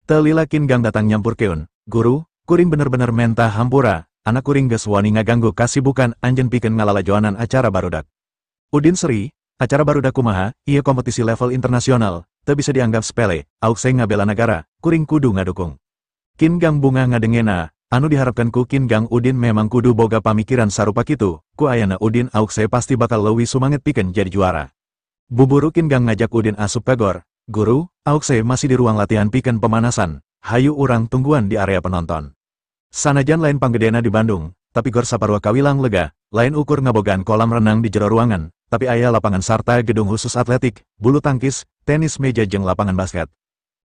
Telila Qin Gang datang nyampur keun. Guru, kuring bener-bener mentah hampura. Anak kuring geus wani ngaganggu kasibukan anjeun pikeun ngalalajoanan acara barudak. Udin Sri, acara barudak kumaha, ieu kompetisi level internasional, teu bisa dianggap sepele, aukseng ngabela negara, kuring kudu ngadukung. Qin Gang bunga ngadengena, anu diharapkan ku Qin Gang Udin memang kudu boga pamikiran sarupa kitu, ku ayana Udin aukse pasti bakal leuwih sumanget pikeun jadi juara. Buburu Qin Gang ngajak Udin asup ka gor. Guru, aukse masih di ruang latihan pikeun pemanasan, hayu urang tungguan di area penonton. Sanajan lain panggedena di Bandung, tapi gor saparua kawilang lega, lain ukur ngabogaan kolam renang di jero ruangan, tapi aya lapangan sarta gedung khusus atletik, bulu tangkis, tenis meja jeung lapangan basket.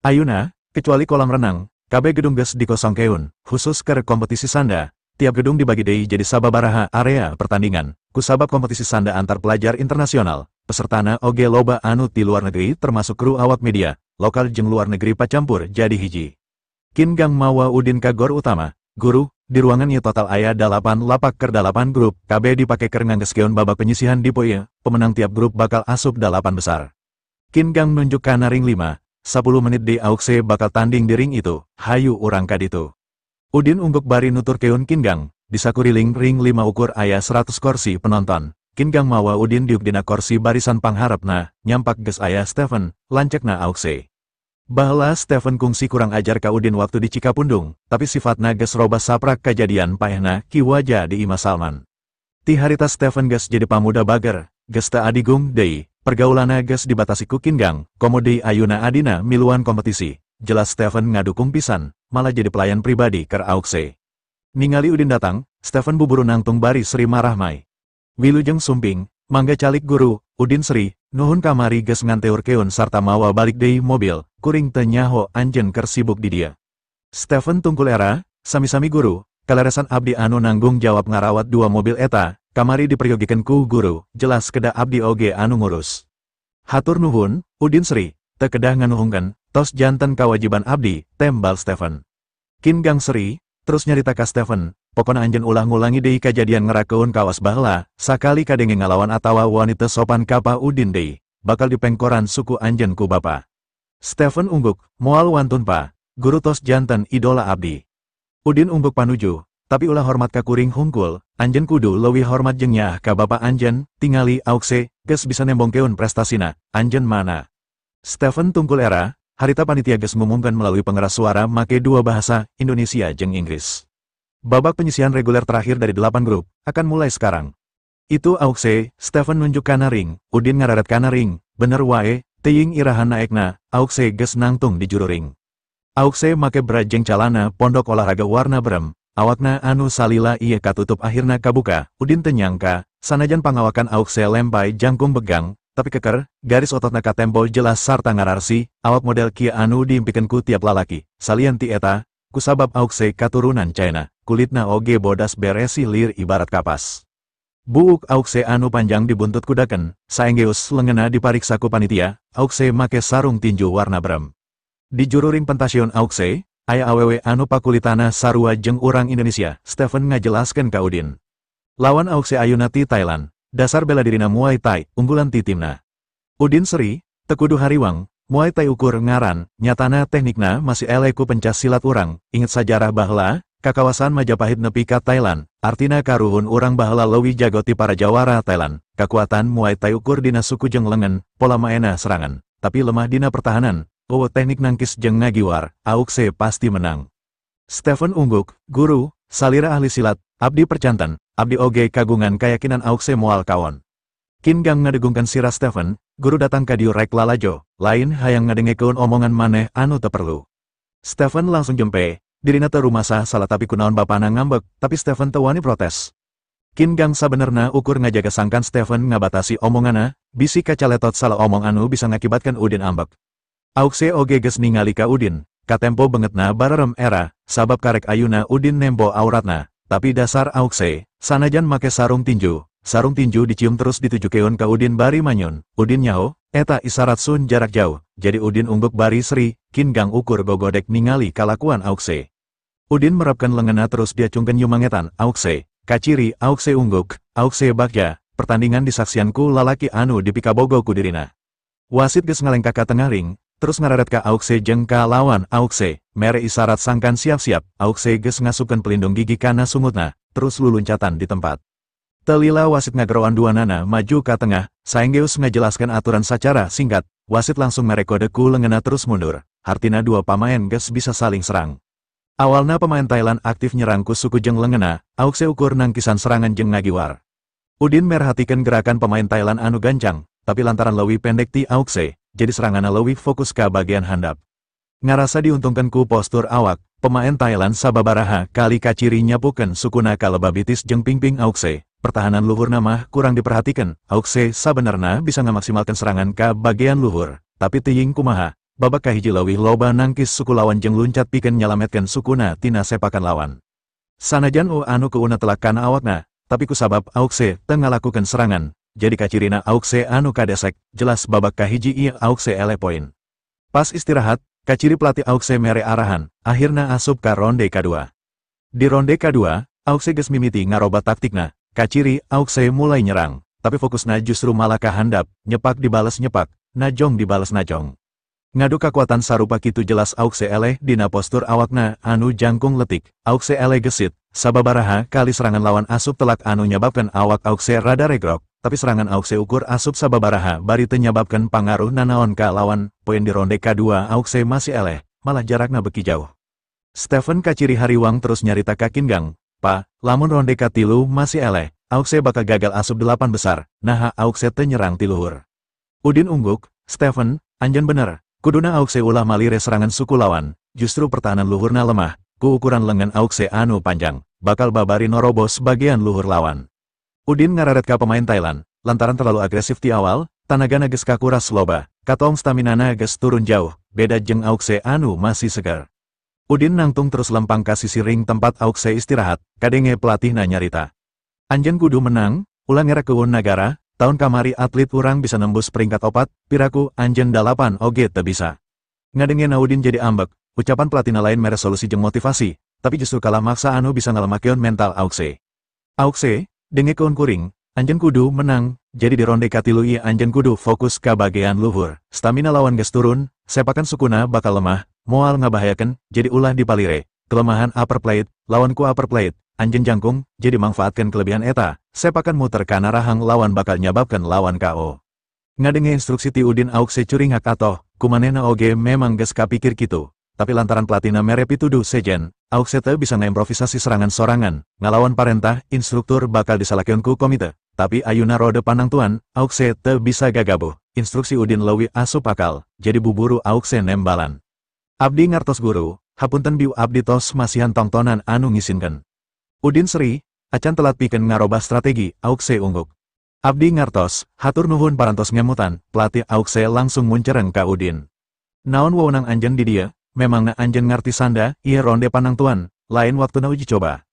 Ayeuna, kecuali kolam renang, kabeh gedung geus dikosongkeun, khusus keur kompetisi sanda, tiap gedung dibagi deui jadi sababaraha area pertandingan, kusabab kompetisi sanda antar pelajar internasional, pesertana oge loba anu ti luar negeri termasuk kru awak media, lokal jeung luar negeri pacampur jadi hiji. Qin Gang mawa Udin ka gor utama. Guru, di ruangan ieu total aya 8 lapak keur 8 grup, kabeh dipake keur nganggeskeun babak penyisihan di poe, pemenang tiap grup bakal asup 8 besar. Qin Gang nunjuk kana ring 5, 10 menit di aukse bakal tanding di ring itu, hayu urang ka ditu. Udin ungguk bari nuturkeun Qin Gang, di sakuriling ring 5 ukur aya 100 kursi penonton. Qin Gang mawa Udin diuk dina kursi barisan pangharepna, nyampak geus aya Stephen, lancekna aukse. Baheula Stephen kungsi kurang ajar ka Udin waktu di Cikapundung, tapi sifatna geus robah saprak kajadian paehna ki wajah di Ima Salman. Ti harita Stephen geus jadi pamuda bager, geus teu adigung deui, pergaulana geus dibatasi ku Qin Gang, komo deui ayeuna adina miluan kompetisi. Jelas Stephen ngadukung pisan, malah jadi pelayan pribadi keur aukse. Ningali Udin datang, Stephen buburu nangtung bari Sri marahmai. Wilujeng sumping, mangga calik guru, Udin Sri, nuhun kamari geus nganteurkeun sarta mawa balik deui mobil, kuring teu nyaho anjeun keur sibuk di dieu. Stephen tungkul era, sami-sami guru, kaleresan abdi anu nanggung jawab ngarawat 2 mobil eta, kamari diperyogikan ku guru, jelas kedah abdi oge anu ngurus. Hatur nuhun, Udin Sri, teu kedah nganuhungkeun, tos janten kawajiban abdi, tembal Stephen. Qin Gang Sri, terus nyarita ka Stephen, pokona anjeun ulah ngulangi deui kajadian ngerakeun kawas baheula, sakali kadenge ngalawan atawa wanita sopan kapa Udin deui, bakal dipengkoran suku anjeun ku bapa. Stephen ungguk, moal wantun pa, guru tos janten idola abdi. Udin ungguk panuju, tapi ulah hormat ka kuring hungkul, anjeun kudu leuwih hormat jeung nyah ka bapa anjeun, tingali aukse, geus bisa nembongkeun prestasina, anjeun mana. Stephen tungkul era, harita panitia geus ngumumkeun melalui pengeras suara make 2 bahasa, Indonesia jeung Inggris. Babak penyisihan reguler terakhir dari 8 grup, akan mulai sekarang. Itu aukse, Stephen nunjuk kana ring, Udin ngararet kana ring, bener wae, teuing irahan naekna, aukse geus nangtung di juru ring. Aukse make brajeng calana pondok olahraga warna berem, awakna anu salila ieu katutup akhirna kabuka, Udin teu nyangka, sanajan pangawakan aukse lempay jangkung begang, tapi keker, garis ototna katempo jelas sarta ngararsi, awak model kieu anu diimpikeun ku tiap lalaki, salian ti eta, kusabab aukse katurunan China, kulitna oge bodas beresi lir ibarat kapas. Buuk aukse anu panjang dibuntut kudaken, saenggeus lengena dipariksa ku panitia, aukse make sarung tinju warna berem. Di juru ring pentasion aukse, aya awewe anu pakulitana sarua jeung urang Indonesia, Stephen ngajelaskeun ka Udin. Lawan aukse ayeuna ti Thailand, dasar bela dirina Muay Thai, unggulan ti timna. Udin Sri, teu kudu hariwang, Muay Thai ukur ngaran, nyatana teknikna masih eleh ku pencas silat urang, inget sajarah baheula, kakawasan Majapahit nepi ka Thailand, artina karuhun urang baheula leuwih jago ti para jawara Thailand, kakuatan Muay Thai ukur dina suku jeung lengan, pola maena serangan, tapi lemah dina pertahanan, teknik nangkis jeung ngagiwar, aukse pasti menang. Stephen ungguk, guru, salira ahli silat, abdi percanten, abdi oge kagungan kayakinan aukse moal kawon. Qin Gang ngadegungkan sirah Stephen, guru datang ka dieu rek lalajo, lain hayang ngadengekeun omongan maneh anu teu perlu. Stephen langsung jempe, dirina teu rumasah salah tapi kunaon bapana ngambek, tapi Stephen teu wani protes. Qin Gang sabenerna ukur ngajaga sangkan Stephen ngabatasi omonganna, bisi kacaletot salah omong anu bisa ngakibatkan Udin ambek. Aukse oge geus ningali ka Udin, katempo bengetna bararem era, sabab karek ayuna Udin nembo auratna, tapi dasar aukse, sanajan make sarung tinju dicium terus ditujukeun ka Udin bari manyun, Udin nyaho, eta isarat sun jarak jauh, jadi Udin ungguk bari Sri, Qin Gang ukur gogodek ningali kalakuan aukse. Udin merapkan lengena terus diacungkeun yumangetan, aukse, kaciri aukse ungguk, aukse bagja, pertandingan disaksianku lalaki anu dipikabogo ku dirina. Wasit geus ngalengka ka tengah ring, terus ngararet ka Auxe jeung ka lawan Auxe, mere isarat sangkan siap-siap, Auxe geus ngasupkeun pelindung gigi kana sungutna, terus luluncatan di tempat. Telila wasit ngageroan duanana maju ka tengah, saenggeus ngajelaskan aturan secara singkat, wasit langsung mere kode ku leungeunna terus mundur, hartina dua pamain geus bisa saling serang. Awalna pemain Thailand aktif nyerang ku suku jeung leungeunna, Auxe ukur nangkisan serangan jeung ngagiwar. Udin merhatikeun gerakan pemain Thailand anu gancang, tapi lantaran leuwih pendek ti Auxe, jadi seranganna leuwih fokus ka bagian handap. Ngarasa diuntungkeun ku postur awak, pemain Thailand sababaraha kali kaciri nyapukeun sukuna ka lebabitis jeung pingping Auxe. Pertahanan luhurna mah kurang diperhatikan, Auxe sabenerna bisa ngamaksimalkan serangan ka bagian luhur, tapi teuing kumaha, babak kahiji leuwih loba nangkis suku lawan jeung luncat pikeun nyalametkeun sukuna tina sepakan lawan. Sanajan anu keuna telak kana awakna, tapi kusabab Auxe teu ngalakukeun serangan, jadi kacirina Auxe anu kadesek, jelas babak kahiji ieu Auxe ele poin. Pas istirahat, kaciri pelatih Auxe mere arahan, akhirna asup ka ronde kadua. Di ronde kadua, Auxe geus mimiti ngaroba taktikna, kaciri Auxe mulai nyerang, tapi fokusna justru malah ka handap, nyepak dibales nyepak, najong dibales najong. Ngadu kakuatan sarupa kitu jelas Auxe eleh dina postur awakna anu jangkung letik, Auxe eleh gesit, sababaraha kali serangan lawan asup telak anu nyababkeun awak Auxe rada regrok, tapi serangan Auxe ukur asup sababaraha bari teu nyababkeun pangaruh nanaon ka lawan, poin di ronde kadua Auxe masih eleh, malah jarakna beki jauh. Stephen kaciri hariwang terus nyarita ka Kingang, "Pa, lamun ronde katilu masih eleh, Auxe bakal gagal asup 8 besar, naha Auxe teu nyerang ti luhur." Udin ungguk, "Stephen, anjeun bener. Kuduna Auxe ulah malire serangan suku lawan, justru pertahanan luhurna lemah, ku ukuran lengan Auxe anu panjang, bakal babari norobos bagian luhur lawan." Udin ngararet ka pemain Thailand, lantaran terlalu agresif di awal, tanagana geus kakuras loba, katong staminana geus turun jauh, beda jeung Auxe anu masih segar. Udin nangtung terus lempang ka sisi ring tempat Auxe istirahat, kadenge pelatihna nyarita. "Anjeun kudu menang, ulah ngera keun nagara. Tahun kamari atlet urang bisa nembus peringkat 4, piraku anjeun 8 oge teu bisa." Ngadenge Udin jadi ambek, ucapan pelatihna lain mere solusi jeung motivasi, tapi justru kalah maksa anu bisa ngalemakeun mental Auxe. "Auxe, denge keun kuring, anjeun kudu menang, jadi di ronde katilu ieu anjeun kudu fokus ka bagean luhur. Stamina lawan geus turun, sepakan sukuna bakal lemah, moal ngabahayakeun, jadi ulah dipalire. Kelemahan upper plate, lawanku upper plate. Anjeun jangkung, jadi manfaatkan kelebihan eta, sepakan muter kana rahang lawan bakal nyababkeun lawan KO." Ngadenge instruksi ti Udin Auxe curing hak atoh, kumanehna oge memang geus kapikir kitu, tapi lantaran pelatihna mere pituduh sejen, Auxe teu bisa ngaimprovisasi serangan sorangan, ngalawan parentah, instruktur bakal disalakeun ku komite, tapi ayuna rode panangtuan, Auxe teu bisa gagabuh, instruksi Udin leuwih asup akal, jadi buburu Auxe nembalan. "Abdi ngartos guru, hapunten biu abdi tos masihan tongtonan anu ngisinkeun." Udin seri, acan telat pikeun ngarobah strategi, Auxe ungguk. "Abdi ngartos, hatur nuhun parantos ngemutan," pelatih Auxe langsung muncereng ka Udin. "Naon wewenang anjeun di dieu, memangna anjeun ngarti sanda, ieu ronde panangtuan, lain waktuna uji coba."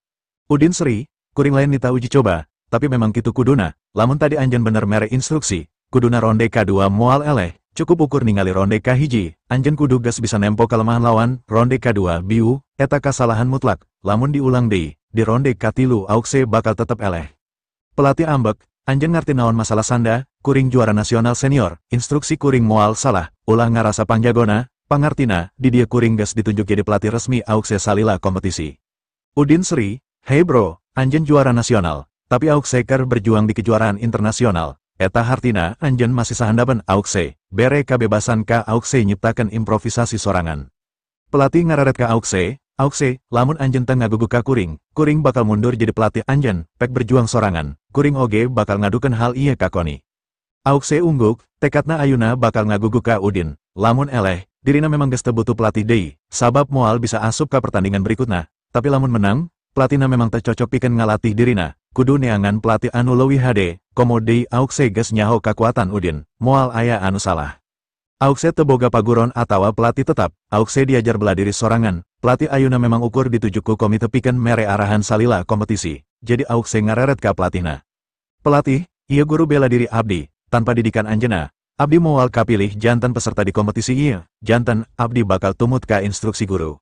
Udin seri, kuring lain nita uji coba, tapi memang kitu kuduna, lamun tadi anjeun bener mere instruksi, kuduna ronde kadua moal eleh, cukup ukur ningali ronde kahiji, anjeun kudu geus bisa nempo kelemahan lawan, ronde kadua biu, eta kasalahan mutlak, lamun diulang deui. Di ronde katilu Auxe bakal tetep eleh. Pelatih ambek, anjeun ngarti naon masalah sanda, kuring juara nasional senior, instruksi kuring moal salah, ulah ngarasa pangjagona, pangartina, di dia kuring geus ditunjuk jadi pelatih resmi Auxe salila kompetisi. Udin seri, "Hei bro, anjeun juara nasional, tapi Auxe keur berjuang di kejuaraan internasional, eta hartina anjeun masih sahandapan Auxe, bere kabebasan ka Auxe nyiptakeun improvisasi sorangan." Pelatih ngararet ka Auxe, "Auxe, lamun anjeun teu ngaguguk ka kuring, kuring bakal mundur jadi pelatih anjeun, pek berjuang sorangan, kuring oge bakal ngadukeun hal ieu ka Koni." Auxe ungguk, tekadna ayuna bakal ngaguguk ka Udin, lamun eleh, dirina memang geus teu butuh pelatih deui, sabab moal bisa asup ka pertandingan berikutna, tapi lamun menang, pelatihna memang teu cocok pikeun ngalatih dirina, kudu neangan pelatih anu leuwih hade, komo deui Auxe geus nyaho kakuatan Udin, moal aya anu salah. Auxe teu boga paguron atawa pelatih tetap, Auxe diajar bela diri sorangan. Pelatih ayuna memang ukur dituju ku komite pikeun mere arahan salila kompetisi, jadi Auxe ngareret ka pelatihna. "Pelatih, ieu guru bela diri abdi, tanpa didikan anjeunna, abdi moal kapilih janten peserta di kompetisi ieu, janten abdi bakal tumut ka instruksi guru."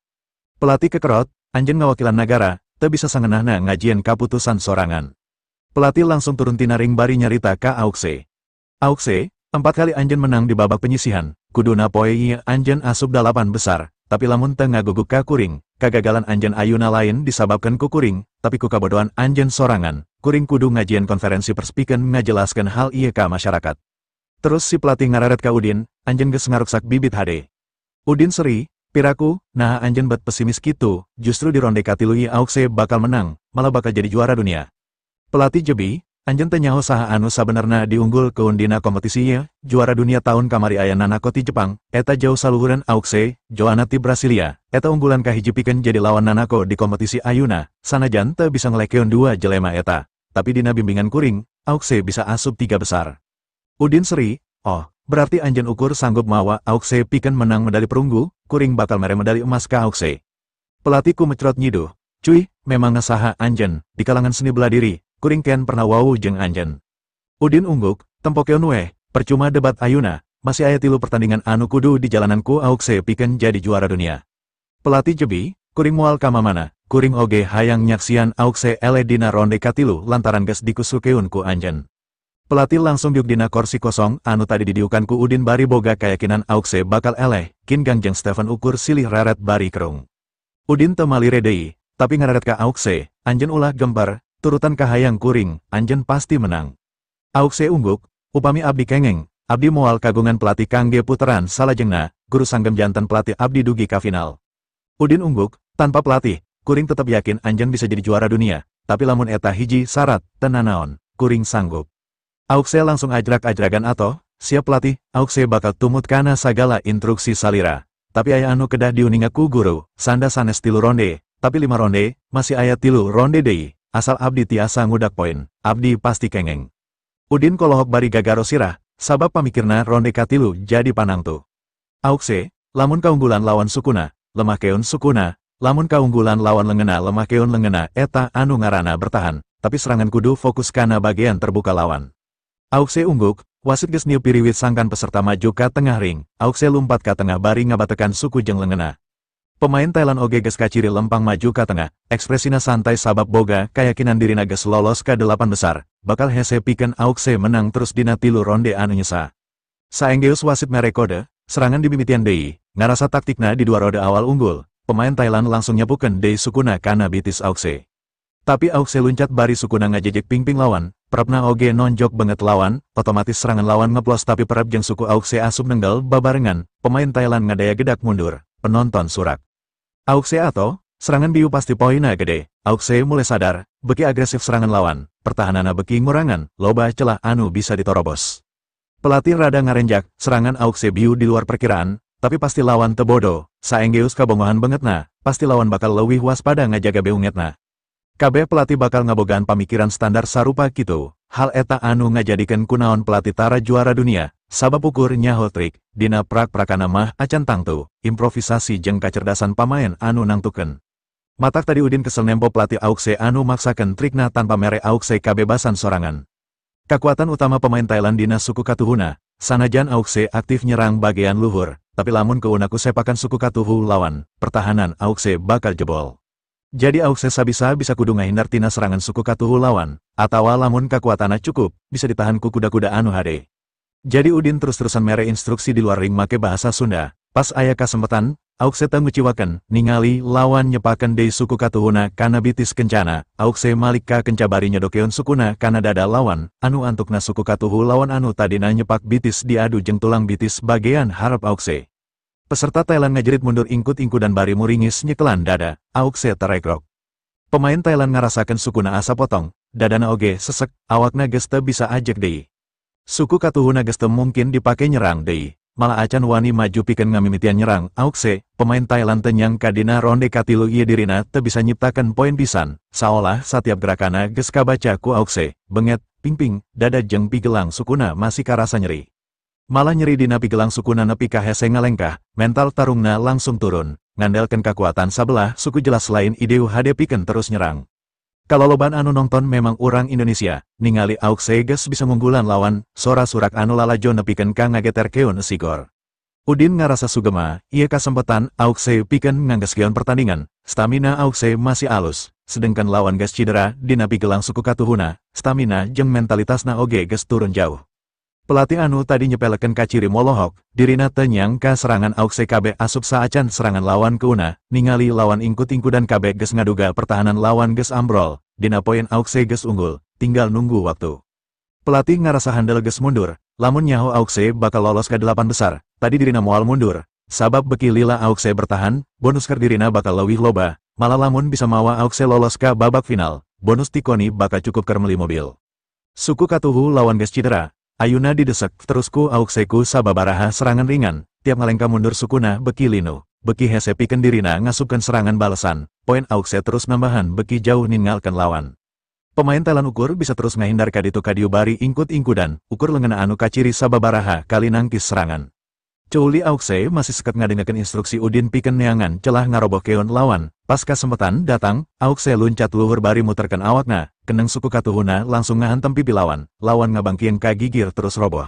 Pelatih kekerot, anjeun ngawakilan nagara, teu bisa sangeunahna ngajieun kaputusan sorangan. Pelatih langsung turun tina ring bari nyarita ka Auxe. "Auxe, 4 kali anjen menang di babak penyisihan, kuduna poe ieu anjen asup 8 besar, tapi lamun teu ngaguguk ka kuring, kagagalan anjen ayuna lain disababkan ku kuring, tapi ku kabodohan anjen sorangan, kuring kudu ngajieun konferensi perspikeun ngajelaskeun hal ieu ka masyarakat. Terus si pelatih ngararet ka Udin, anjen geus ngaruksak bibit hade. Udin seri, piraku, nah anjen bet pesimis gitu, justru di ronde katilu ieu Auxe bakal menang, malah bakal jadi juara dunia. Pelatih jebi, anjen teu nyaho saha anu sabenerna diunggul keun dina kompetisi ieu, juara dunia tahun kamari aya Nanako ti Jepang, eta jauh saluhureun Auxe, Joanna ti Brasilia, eta unggulan kahiji pikeun jadi lawan Nanako di kompetisi ayeuna, sanajan teu bisa ngelekeun dua jelema eta, tapi dina bimbingan kuring, Auxe bisa asup 3 besar. Udin seri, oh, berarti anjen ukur sanggup mawa Auxe pikeun menang medali perunggu, kuring bakal mere medali emas ka Auxe. Pelatihku mecrot nyiduh, cuy, memang ngesaha anjen, di kalangan seni bela diri, kuring ken pernah wau jeung anjen. Udin ungguk, tempokeun weh, percuma debat ayuna, masih aya 3 pertandingan anu kudu di jalananku Auxe pikeun jadi juara dunia. Pelatih jebi, kuring moal ka mamana, kuring oge hayang nyaksian Auxe ele dina ronde katilu lantaran geus dikusukeun ku anjen. Pelatih langsung diuk dina kursi kosong anu tadi didiukan ku Udin bari boga keyakinan Auxe bakal eleh, Kin Gang jeung Stefan ukur silih reret bari kerung. Udin teu malire deui, tapi ngararet ka Auxe, anjen ulah gembar, turutan kahayang kuring, anjen pasti menang. Auxe ungguk, upami abdi kengeng, abdi moal kagungan pelatih kangge puteran salajengna, guru sanggem janten pelatih abdi dugi ka final. Udin ungguk, tanpa pelatih, kuring tetap yakin anjen bisa jadi juara dunia, tapi lamun eta hiji syarat, tenan naon, kuring sanggup. Auxe langsung ajrak-ajragan atau, siap pelatih, Auxe bakal tumut kana sagala instruksi salira. Tapi aya anu kedah diuninga ku guru, sanda sanes 3 ronde, tapi 5 ronde, masih aya 3 ronde deui, asal abdi tiasa ngudak poin, abdi pasti kengeng. Udin kolohok bari gagaro sirah, sabab pamikirna ronde katilu jadi panangtu. Auxe, lamun kaunggulan lawan sukuna, lemah keun sukuna, lamun kaunggulan lawan lengena lemah keun lengena, eta anu ngarana bertahan, tapi serangan kudu fokus kana bagian terbuka lawan. Auxe ungguk, wasit geus niup piriwit sangkan peserta maju ka tengah ring, Auxe lumpat ka tengah bari ngabatekan suku jeung lengena. Pemain Thailand oge geus kaciri lempang maju ka tengah, ekspresina santai sabab boga kayakinan dirina geus lolos ka 8 besar, bakal hese pikeun Auxe menang terus dina 3 ronde anu nyesa. Saenggeus wasit mere kode, serangan dimimitian deui, ngarasa taktikna di 2 ronde awal unggul, pemain Thailand langsung nyepukeun deui sukuna kana bitis Auxe. Tapi Auxe luncat bari sukuna ngajejek pingping lawan, perapna oge nonjok banget lawan, otomatis serangan lawan ngeplos tapi perap jeung suku Auxe asup nenggal babarengan, pemain Thailand ngadaya gedak mundur, penonton surak. Auxe atau, serangan biu pasti poina gede, Auxe mulai sadar, beki agresif serangan lawan, pertahanana beki ngurangan, loba celah anu bisa ditorobos. Pelatih rada ngarenjak, serangan Auxe biu di luar perkiraan, tapi pasti lawan tebodo, saenggeus kabongohan bangetna, pasti lawan bakal leuwih waspada ngajaga beungetna. Kabeh pelatih bakal ngabogaan pamikiran standar sarupa kitu, hal eta anu ngajadikeun kunaon pelatih tara juara dunia, sabab ukur nyaho trik, dina prak-prakana mah acan tangtu, improvisasi jeung kacerdasan pamain anu nangtukeun. Matak tadi Udin kesel nempo pelatih Auxe anu maksakeun trikna tanpa mere Auxe kabebasan sorangan. Kekuatan utama pemain Thailand dina suku katuhuna, sanajan Auxe aktif nyerang bagian luhur, tapi lamun keunaku sepakan suku katuhu lawan, pertahanan Auxe bakal jebol. Jadi Auxe sabisa bisa kudu ngahindar tina serangan suku katuhu lawan, atawa lamun kakuatana cukup, bisa ditahan ku kuda-kuda anu hade. Jadi Udin terus-terusan mere instruksi di luar ring make bahasa Sunda, pas aya kasempatan, Auxe teu nguciwakeun, ningali lawan nyepakeun deui suku katuhuna kana bitis kencana, Auxe malik ka kenca bari nyodokeun sukuna kana dada lawan, anu antukna suku katuhu lawan anu tadina nyepak bitis diadu jeung tulang bitis bagean harap Auxe. Peserta Thailand ngajerit mundur ingkut-ingkut dan bari muringis nyekelan dada, Auxe teregrok. Pemain Thailand ngarasakeun sukuna asa potong, dadana oge sesek, awakna geus teu bisa ajek deui. Suku katuhuna geus teu mungkin dipake nyerang deui, malah acan wani maju pikeun ngamimitian nyerang Auxe, pemain Thailand teu nyangka dina ronde katilu ieu dirina teu bisa nyiptakeun poin pisan, saolah satiap gerakana geus kabaca ku Auxe, benget, pingping, dada jeung pigelang sukuna masih karasa nyeri. Malah nyeri dina pigelang sukuna nepi ka hese ngalengkah, mental tarungna langsung turun, ngandelkeun kakuatan sabelah suku jelas lain ideu hade pikeun terus nyerang. Kalau loban anu nonton memang urang Indonesia, ningali Auxe geus bisa ngunggulan lawan, sora surak anu lalajo nepikeun ka ngageterkeun sigor. Udin ngarasa sugema, ieu kasempetan Auxe pikeun nganggeskeun pertandingan, stamina Auxe masih alus, sedengkan lawan geus cidera dina pigelang suku katuhuna, stamina jeung mentalitasna oge geus turun jauh. Pelatih anu tadi nyepelekan kaciri molohok, dirina tenyang ka serangan Auxe KB asup saacan serangan lawan keuna, ningali lawan ingkut-ingkudan KB ges ngaduga pertahanan lawan ges ambrol, dina poin Auxe ges unggul, tinggal nunggu waktu. Pelatih ngarasa handel ges mundur, lamun nyaho Auxe bakal lolos ke 8 besar, tadi dirina moal mundur, sabab beki lila Auxe bertahan, bonus ker dirina bakal leuwih loba, malah lamun bisa mawa Auxe lolos ke babak final, bonus tikoni bakal cukup ker meuli mobil. Suku katuhu lawan ges cedera. Ayuna didesek terus ku Auxe ku sababaraha serangan ringan, tiap ngalengka mundur sukuna beki linu, beki hese pikeun dirina ngasupkeun serangan balesan, poin Auxe terus nambahan beki jauh ninggalkeun lawan. Pemain Thailand ukur bisa terus ngahindar kaditu kadiu bari ingkut-ingkudan, ukur leungena anu kaciri sababaraha kali nangkis serangan. Couli Auxe masih sekat ngadengekeun instruksi Udin pikeun neangan celah ngarobohkeun lawan, pas kasempatan datang, Auxe luncat luhur bari muterkeun awakna, keneng suku katuhuna langsung ngahantem pipi lawan ngabangkieun ka gigir terus roboh.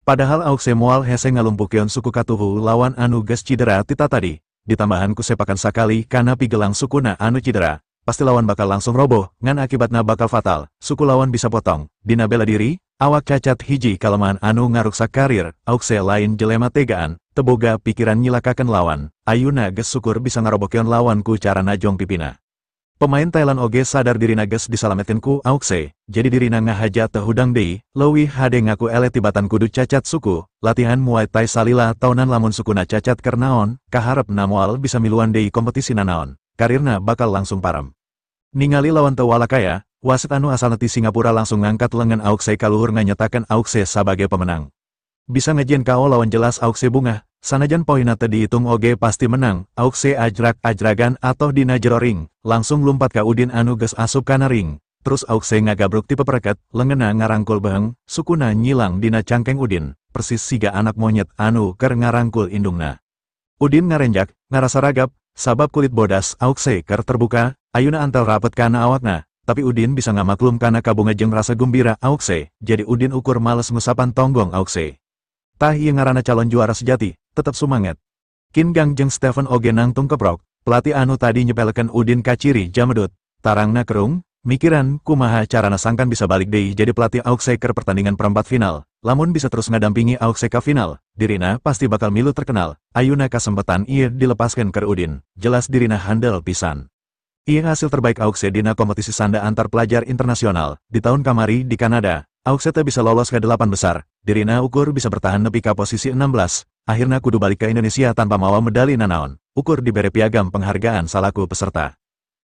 Padahal Auxe moal hese ngalumpukeun suku katuhu lawan anu geus cidera tita tadi, ditambahan ku sepakan sakali kana pigelang sukuna anu cidera, pasti lawan bakal langsung roboh, ngan akibatna bakal fatal, suku lawan bisa potong, dina bela diri, awak cacat hiji kalemahan anu ngaruksak karir, Auxe lain jelema tegaan, teboga pikiran nyilakakeun lawan, ayuna geus syukur bisa ngarobohkeun lawan ku cara najong pipina. Pemain Thailand oge sadar dirina geus disalametkeun ku Auxe, jadi dirina ngahaja teu hudang deui, leuwih hade ngaku ele tibatan kudu cacat suku, latihan Muay Thai salila taunan lamun sukuna cacat keur naon, kaharepna moal bisa miluan deui kompetisina naon, karirna bakal langsung parem. Ningali lawan teu walakaya, wasit anu asalna ti Singapura langsung ngangkat lengan Auxe kaluhur nganyatakeun Auxe sebagai pemenang. Bisa ngejieun KO lawan jelas Auxe bungah, sanajan poinna teu dihitung oge pasti menang, Auxe ajrak-ajragan atau dina jero ring, langsung lumpat ka Udin anu geus asup kana ring. Terus Auxe ngagabruk ti pepereket, leungeunna ngarangkul beheng, sukuna nyilang dina cangkeng Udin, persis siga anak monyet anu keur ngarangkul indungna. Udin ngarenjak, ngarasa ragap, sabab kulit bodas Auxe keur terbuka, ayuna antel rapet kana awakna, tapi Udin bisa ngamaklum kana kabunga jeung rasa gembira Auxe, jadi Udin ukur males ngusapan tonggong Auxe. Tah ieu ngaranna calon juara sejati, tetep sumanget. Qin Gang jeung Stephen oge nangtung keprok, pelatih anu tadi nyepelekeun Udin kaciri jamedut, tarangna kerung, mikiran kumaha carana sangkan bisa balik deui jadi pelatih Auxe keur pertandingan perempat final, lamun bisa terus ngadampingi Auxe ka final, dirina pasti bakal milu terkenal, ayuna kasempatan ieu dilepaskeun keur Udin, jelas dirina handel pisan. Ieu hasil terbaik Auxe dina kompetisi sanda antar pelajar internasional, di tahun kamari di Kanada, Auxe teh bisa lolos ke 8 besar, dirina ukur bisa bertahan nepi ka posisi 16, akhirna kudu balik ke Indonesia tanpa mawa medali nanaon, ukur dibere piagam penghargaan salaku peserta.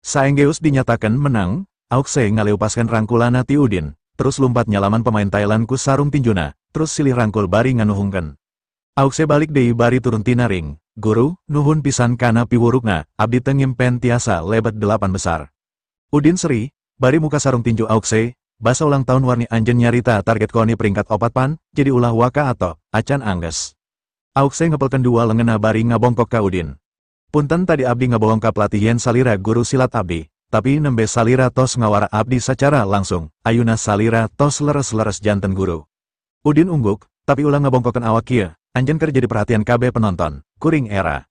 Saenggeus dinyatakan menang, Auxe ngaleupaskeun rangkulana ti Udin, terus lompat nyalaman pemain Thailand ku sarung tinjuna, terus silih rangkul bari nganuhungkeun. Auxe balik deui bari turun tina ring, guru, nuhun pisan kana piwurukna, abdi teu ngimpen tiasa lebet 8 besar. Udin seri, bari muka sarung tinju Auxe, basa ulang tahun warni anjeun nyarita target koni peringkat 4 pan, jadi ulah waka atau acan angges. Auxe ngepelkeun dua leungeunna bari ngabongkok ka Udin. Punten tadi abdi ngabohong ka pelatih yen salira guru silat abdi, tapi nembe salira tos ngawara abdi secara langsung, ayuna salira tos leres-leres janten guru. Udin ungguk, tapi ulah ngabongkokeun awak kieu, anjeun keur jadi perhatian KB penonton, kuring era.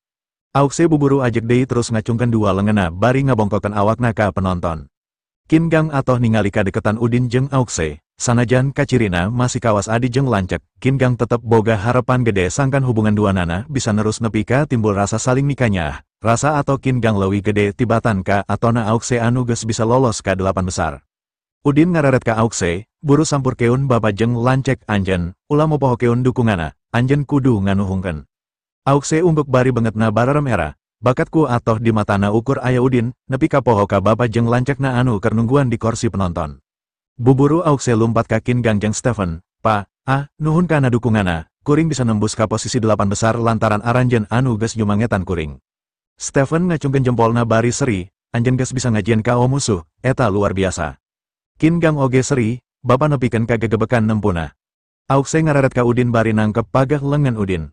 Auxe buburu ajek deui terus ngacungkeun dua leungeunna bari ngabongkokeun awakna ka penonton. Qin Gang atoh ningali kadeketan Udin jeung Auxe, sanajan kacirina masih kawas adi jeung lancek, Qin Gang tetep boga harapan gede sangkan hubungan duanana bisa nerus nepi ka timbul rasa saling nikahnya, rasa atau Qin Gang leuwih gede tibatan ka atona Auxe anu geus bisa lolos ka 8 besar. Udin ngareret ka Auxe, buru sampurkeun baba jeung lancek anjeun, ulah mopohokeun dukunganna, anjeun kudu nganuhungkeun. Auxe ungguk bari bangetna bararem era. Bakatku atoh di matana ukur aya Udin, nepi ka poho ka baba jeung lancekna anu keur nungguan di kursi penonton. Buburu Auxe lumpat ka Qin Gang jeung Stephen, nuhun kana dukunganna, kuring bisa nembus ka posisi 8 besar lantaran aranjeun anu geus jumangetan kuring. Stephen ngacungkeun jempolna bari seri, anjeun geus bisa ngajieun KO musuh, eta luar biasa. Qin Gang oge seri, bapa nepikeun kagegebekan nempuna. Auxe ngareret ka Udin bari nangkep pagah lengan Udin.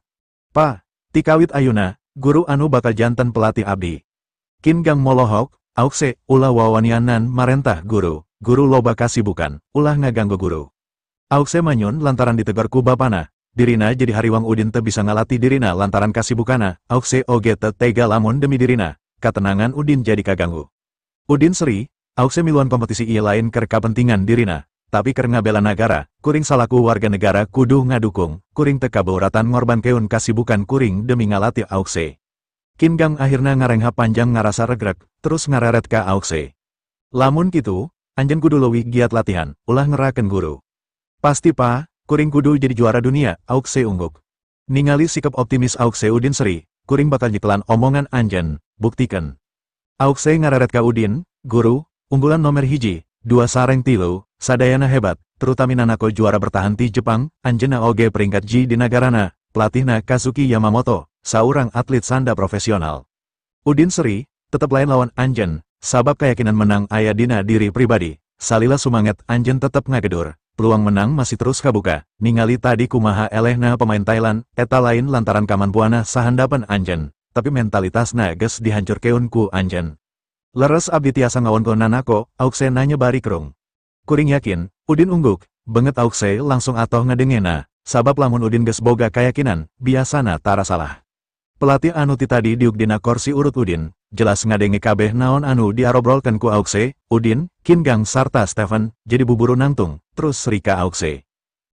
Tikawit ayuna, guru anu bakal janten pelatih abdi. Qin Gang molohok, Auxe, ulah wawanianan marentah guru, guru loba kasibukan, ulah ngaganggu guru. Auxe manyun lantaran ditegur ku bapana, dirina jadi hariwang Udin teu bisa ngalatih dirina lantaran kasibukana, Auxe oge teu tega lamun demi dirina, katenangan Udin jadi kaganggu. Udin seri, Auxe miluan kompetisi ieu lain keur kapentingan dirina, tapi karena bela negara, kuring salaku warga negara kudu ngadukung, kuring teka beuratan ngorbankeun kasibukan kuring demi ngalati Auxe. Qin Gang akhirnya ngarengha panjang ngarasa regrek, terus ngareret ka Auxe. Lamun gitu, anjen kudu leuwih giat latihan, ulah ngerakeun guru. Pasti pa, kuring kudu jadi juara dunia, Auxe ungguk. Ningali sikap optimis Auxe Udin Seri, kuring bakal nyikelan omongan anjen, buktikan. Auxe ngareret ka Udin, guru, unggulan nomor hiji, 2 sareng tilu, sadayana hebat, terutama nanako juara bertahan ti Jepang, anjena oge peringkat J di nagarana, pelatihna Kazuki Yamamoto, saurang atlet sanda profesional. Udin Seri, tetap lain lawan anjen, sabab keyakinan menang aya dina diri pribadi, salila sumanget anjen tetap ngagedur, peluang menang masih terus kabuka, ningali tadi kumaha elehna pemain Thailand, eta lain lantaran kamampuana sahandapan anjen, tapi mentalitasna geus dihancurkeun ku anjen. Leres abdi tiasa ngawon nanako, Auxe nanya bari kerung. Kuring yakin, Udin ungguk, banget Auxe langsung atoh ngedengena, sabab lamun Udin geus boga kayakinan, biasana tara salah. Pelatih anu ti tadi diuk dina kursi urut Udin, jelas ngadenge kabeh naon anu diarobrolkeun ku Auxe, Udin, Qin Gang sarta Stephen, jadi buburu nangtung, terus serika Auxe.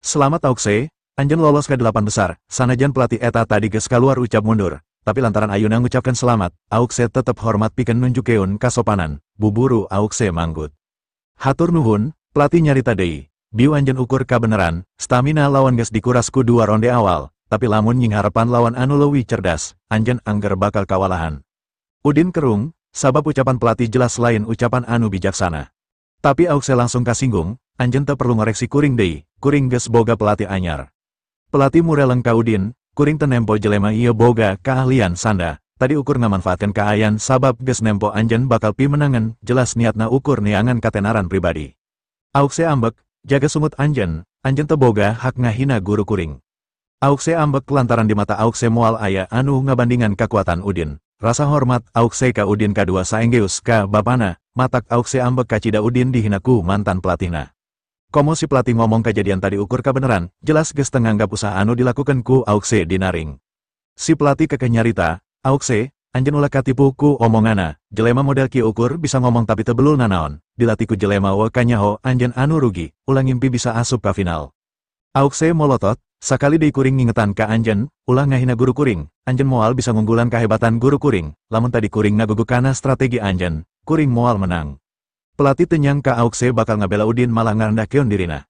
Selamat Auxe, anjen lolos ke 8 besar, sanajan pelatih eta tadi geus kaluar ucap mundur. Tapi lantaran Ayuna ngucapkan selamat, Auxe tetep hormat pikeun nunjukeun kasopanan, buburu Auxe manggut. Hatur nuhun, pelatih nyarita deui, biu anjen ukur kabeneran, stamina lawan geus dikuras ku 2 ronde awal, tapi lamun nying harapan lawan anu leuwih cerdas, anjen angger bakal kawalahan. Udin kerung, sabab ucapan pelatih jelas lain ucapan anu bijaksana. Tapi Auxe langsung kasinggung, anjen teu perlu ngoreksi kuring deui, kuring geus boga pelatih anyar. Pelatih mureleng ka Udin, kuring teu nempo jelema ieu boga keahlian sanda, tadi ukur ngamanfaatkan kaayan sabab geus nempo anjen bakal pi menangan, jelas niatna ukur niangan katenaran pribadi. Auxe ambek, jaga sumut anjen teu boga hak ngahina guru kuring. Auxe ambek lantaran di mata Auxe moal aya anu ngabandingan kekuatan Udin. Rasa hormat Auxe ka Udin kadua saenggeus ka bapana, matak Auxe ambek kacida Udin dihinaku mantan pelatihna. Komo si pelatih ngomong kejadian tadi ukur kebenaran, jelas geus teu nganggap usaha anu dilakukan ku Auxe dinaring. Si pelatih kekeh nyarita, Auxe, anjen ulah katipu ku omongana, jelema model kieu ukur bisa ngomong tapi teu beulna naon, dilatih ku jelema we kanyaho anjen anu rugi, ulah ngimpi bisa asup ka final. Auxe molotot, sakali deui kuring ngingetan ka anjen, ulah ngahina guru kuring, anjen moal bisa ngunggulan kahebatan guru kuring, lamun tadi kuring ngagugukana strategi anjen, kuring moal menang. Pelatih tenyang ka Auxe bakal ngabela Udin malah ngarendahkeun dirina.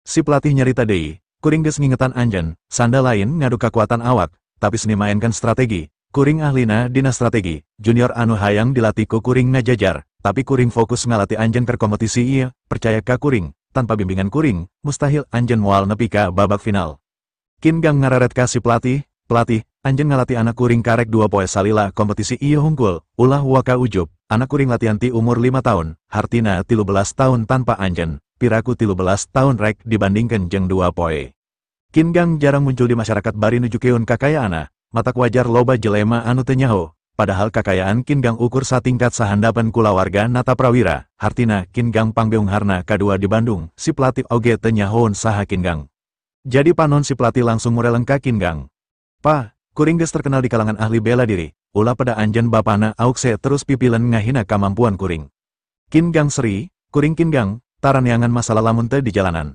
Si pelatih nyarita deui, kuring geus ngingetan anjen, sanda lain ngadu kekuatan awak, tapi seni mainkan strategi, kuring ahlina dina strategi, junior anu hayang dilatih ku kuring ngajajar, tapi kuring fokus ngalatih anjen keur kompetisi ieu, percaya ka kuring, tanpa bimbingan kuring, mustahil anjen moal nepi ka babak final. Qin Gang ngareret ka si pelatih, anjen ngalatih anak kuring karek 2 poe salila kompetisi ieu hungkul, ulah waka ujub. Anak kuring latihan ti umur 5 tahun, hartina 13 tahun tanpa anjen, piraku 13 tahun rek dibandingkan jeung 2 poe. Qin Gang jarang muncul di masyarakat bari nujukeun kakayaana, matak wajar loba jelema anu teu nyaho, padahal kakayaan Qin Gang ukur satingkat sahandapan kulawarga nata prawira, hartina Qin Gang pangbeungharna kadua di Bandung, si pelatih oge teu nyahoon saha Qin Gang. Jadi panon si pelatih langsung mureleng ka Qin Gang. Pa, kuring geus terkenal di kalangan ahli bela diri. Ulah pada anjen bapana Auxe terus pipilen ngahina kamampuan kuring. Qin Gang Seri, kuring Qin Gang, taraneangan masalah lamun teu di jalanan.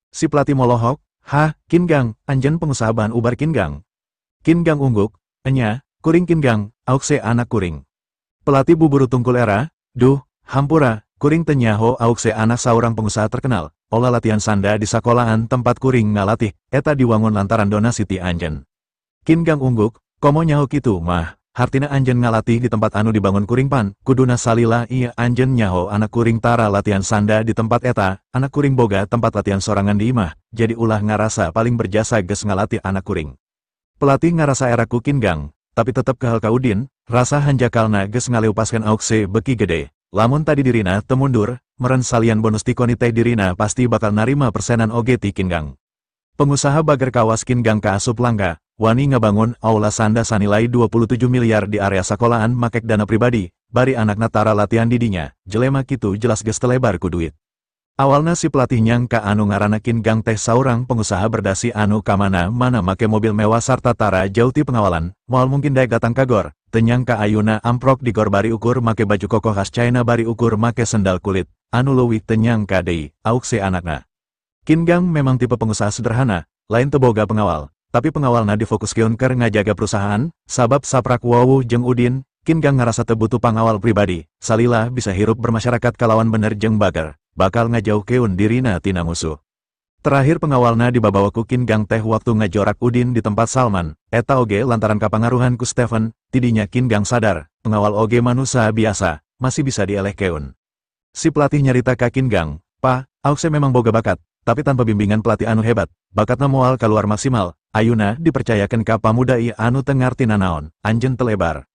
Si pelatih molohok, "Hah, Qin Gang, anjen pengusaha bahan ubar Qin Gang." Qin Gang ungguk, "Enya, kuring Qin Gang, Auxe anak kuring." Pelatih buburu tungkul era, "Duh, hampura, kuring teu nyaho Auxe anak saurang pengusaha terkenal, olah latihan sanda di sakolahan tempat kuring ngalatih, eta diwangun lantaran donasi ti anjen." Qin Gang ungguk, "Komo nyaho kitu mah. Hartina anjen ngalatih di tempat anu dibangun kuring pan, kuduna salila iya anjen nyaho anak kuring tara latihan sanda di tempat eta, anak kuring boga tempat latihan sorangan di imah, jadi ulah ngarasa paling berjasa geus ngalatih anak kuring." Pelatih ngarasa era ku Qin Gang, tapi tetep kehal ka Udin, rasa hanjakalna geus ngaleupaskeun Auxe beki gede. Lamun tadi dirina teu mundur, meren salian bonus ti konite dirina pasti bakal narima persenan oge ti Qin Gang. Pengusaha bager kawas Qin Gang kaasup langka, wani ngabangun aula sanda sanilai 27 miliar di area sekolahan makek dana pribadi, bari anak natara latihan didinya, jelema kitu jelas geus telebar ku duit. Awalna si pelatih nyangka anu ngaranna Qin Gang teh saurang pengusaha berdasi anu kamana-mana make mobil mewah sarta tara jauh ti pengawalan, moal mungkin daek datang kagor, teu nyangka ayuna amprok di gor bari ukur make baju koko khas China bari ukur make sendal kulit, anu leuwih teu nyangka deui, Auxe anakna, Qin Gang memang tipe pengusaha sederhana, lain teboga pengawal, tapi pengawalna difokuskeun keur ngajaga perusahaan, sabab saprak Wowu jeung Udin, Qin Gang ngarasa teu butuh pangawal pribadi, salila bisa hirup bermasyarakat kalawan bener jeung bager, bakal ngajauhkeun dirina tina musuh. Terakhir pengawalna dibabawa ku Qin Gang teh waktu ngajorak Udin di tempat Salman, eta oge lantaran kapangaruhan ku Stephen, tidinya Qin Gang sadar, pengawal oge manusia biasa, masih bisa dielehkeun. Si pelatih nyarita ka Qin Gang, "Pa, Auxe memang boga bakat, tapi tanpa bimbingan pelatih anu hebat, bakatna moal keluar maksimal, ayeuna dipercayakeun ka pamuda ieu anu teu ngarti nanaon, anjeun telebar."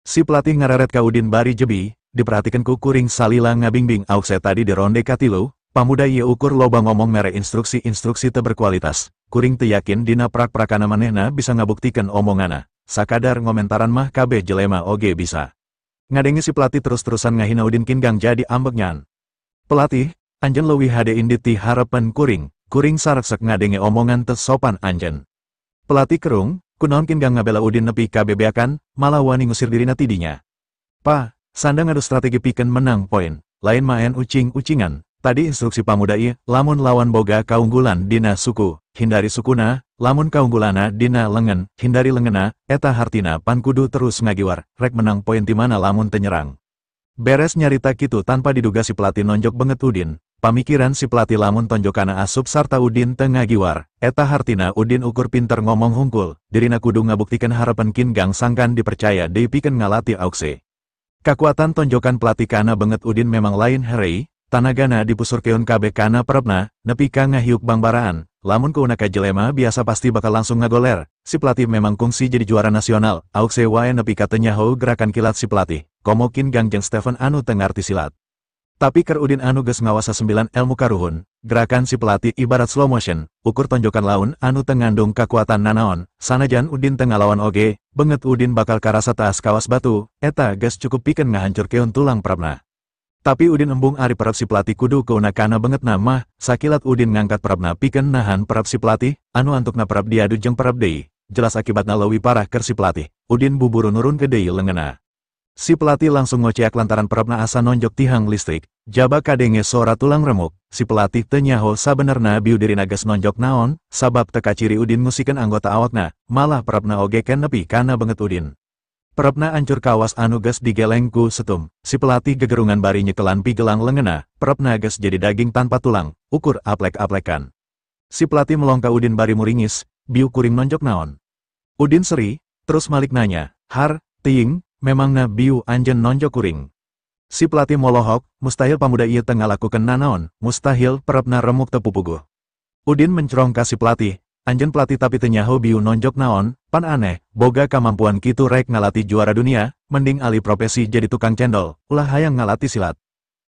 Si pelatih ngareret ka Udin bari jebi, diperhatikeun ku kuring salila ngabingbing Auxe tadi di ronde katilu, pamuda ieu ukur loba ngomong mere instruksi-instruksi teu berkualitas, kuring teu yakin dina prak-prakana manehna bisa ngabuktikeun omongana, sakadar ngomentaran mah kabeh jelema oge bisa. Ngadengi si pelatih terus-terusan ngahina Udin, Qin Gang jadi ambeknyan. "Pelatih, anjeun leuwih hade indit ti harepen kuring," kuring sareksek ngadenge omongan teu sopan anjeun. Pelatih kerung, kunaon Qin Gang ngabela Udin nepi ka bebeakan, malah wani ngusir dirina tidinya. "Pa, sanda ngadu strategi pikeun menang poin, lain maen ucing-ucingan. Tadi instruksi pamuda ieu, lamun lawan boga kaunggulan dina suku, hindari sukuna, lamun kaunggulana dina lengan, hindari lengena, eta hartina pan kudu terus ngagiwar, rek menang poin ti mana lamun teu nyerang." Beres nyarita kitu tanpa diduga si pelatih nonjok banget Udin. Pamikiran si pelatih lamun tonjokana asup sarta Udin teu ngagiwar, eta hartina Udin ukur pinter ngomong hungkul, dirina kudu ngabuktikeun harepan Qin Gang sangkan dipercaya deui pikeun ngalatih Auxe. Kakuatan tonjokan pelatih kana banget Udin memang lain herei, tanagana dipusurkeun kabeh kana perebna, nepi ka ngahiuk bangbaraan, lamun keuna ka jelema biasa pasti bakal langsung ngagoler. Si pelatih memang kungsi jadi juara nasional, Auxe wae nepi ka teu nyaho gerakan kilat si pelatih, komo Qin Gang jeung Stephen anu teu ngarti silat. Tapi keur Udin anu geus ngawasa 9 ilmu karuhun, gerakan si pelatih ibarat slow motion, ukur tonjokan laun anu teu ngandung kakuatan nanaon, sanajan Udin teu ngalawan oge, beungeut Udin bakal karasa taas kawas batu, eta geus cukup pikeun ngahancurkeun tulang perebna. Tapi Udin embung ari perep si pelatih kudu keuna kana beungeutna mah, sakilat Udin ngangkat perebna pikeun nahan perep si pelatih, anu antukna perep diadu jeung perep deui, jelas akibatna leuwih parah keur si pelatih, Udin buburu nurun ke deui leungeunna. Si pelatih langsung ngoceak lantaran perepna asa nonjok tihang listrik, jaba kadenge sora tulang remuk, si pelatih teu nyaho sabenerna biu dirina geus nonjok naon, sabab teu kaciri Udin ngusikeun anggota awakna, malah perepna oge ken nepi kana beungeut Udin. Perepna ancur kawas anu geus digeleng ku setum, si pelatih gegerungan bari nyekelan pigelang leungeunna, perepna geus jadi daging tanpa tulang, ukur aplek-aplekan. Si pelatih melongka Udin bari muringis, biu kuring nonjok naon. Udin seri, terus malik nanya, "Har, teuing, memangna biu anjeun nonjok kuring?" Si pelatih molohok, mustahil pamuda ieu teu ngalakukeun nanaon, mustahil perepna remuk teu pupuguh. Udin mencrong ka si pelatih, "Anjeun pelatih tapi teu nyaho biu nonjok naon, pan aneh, boga kamampuan kitu rek ngalatih juara dunia, mending alih profesi jadi tukang cendol, ulah hayang ngalatih silat."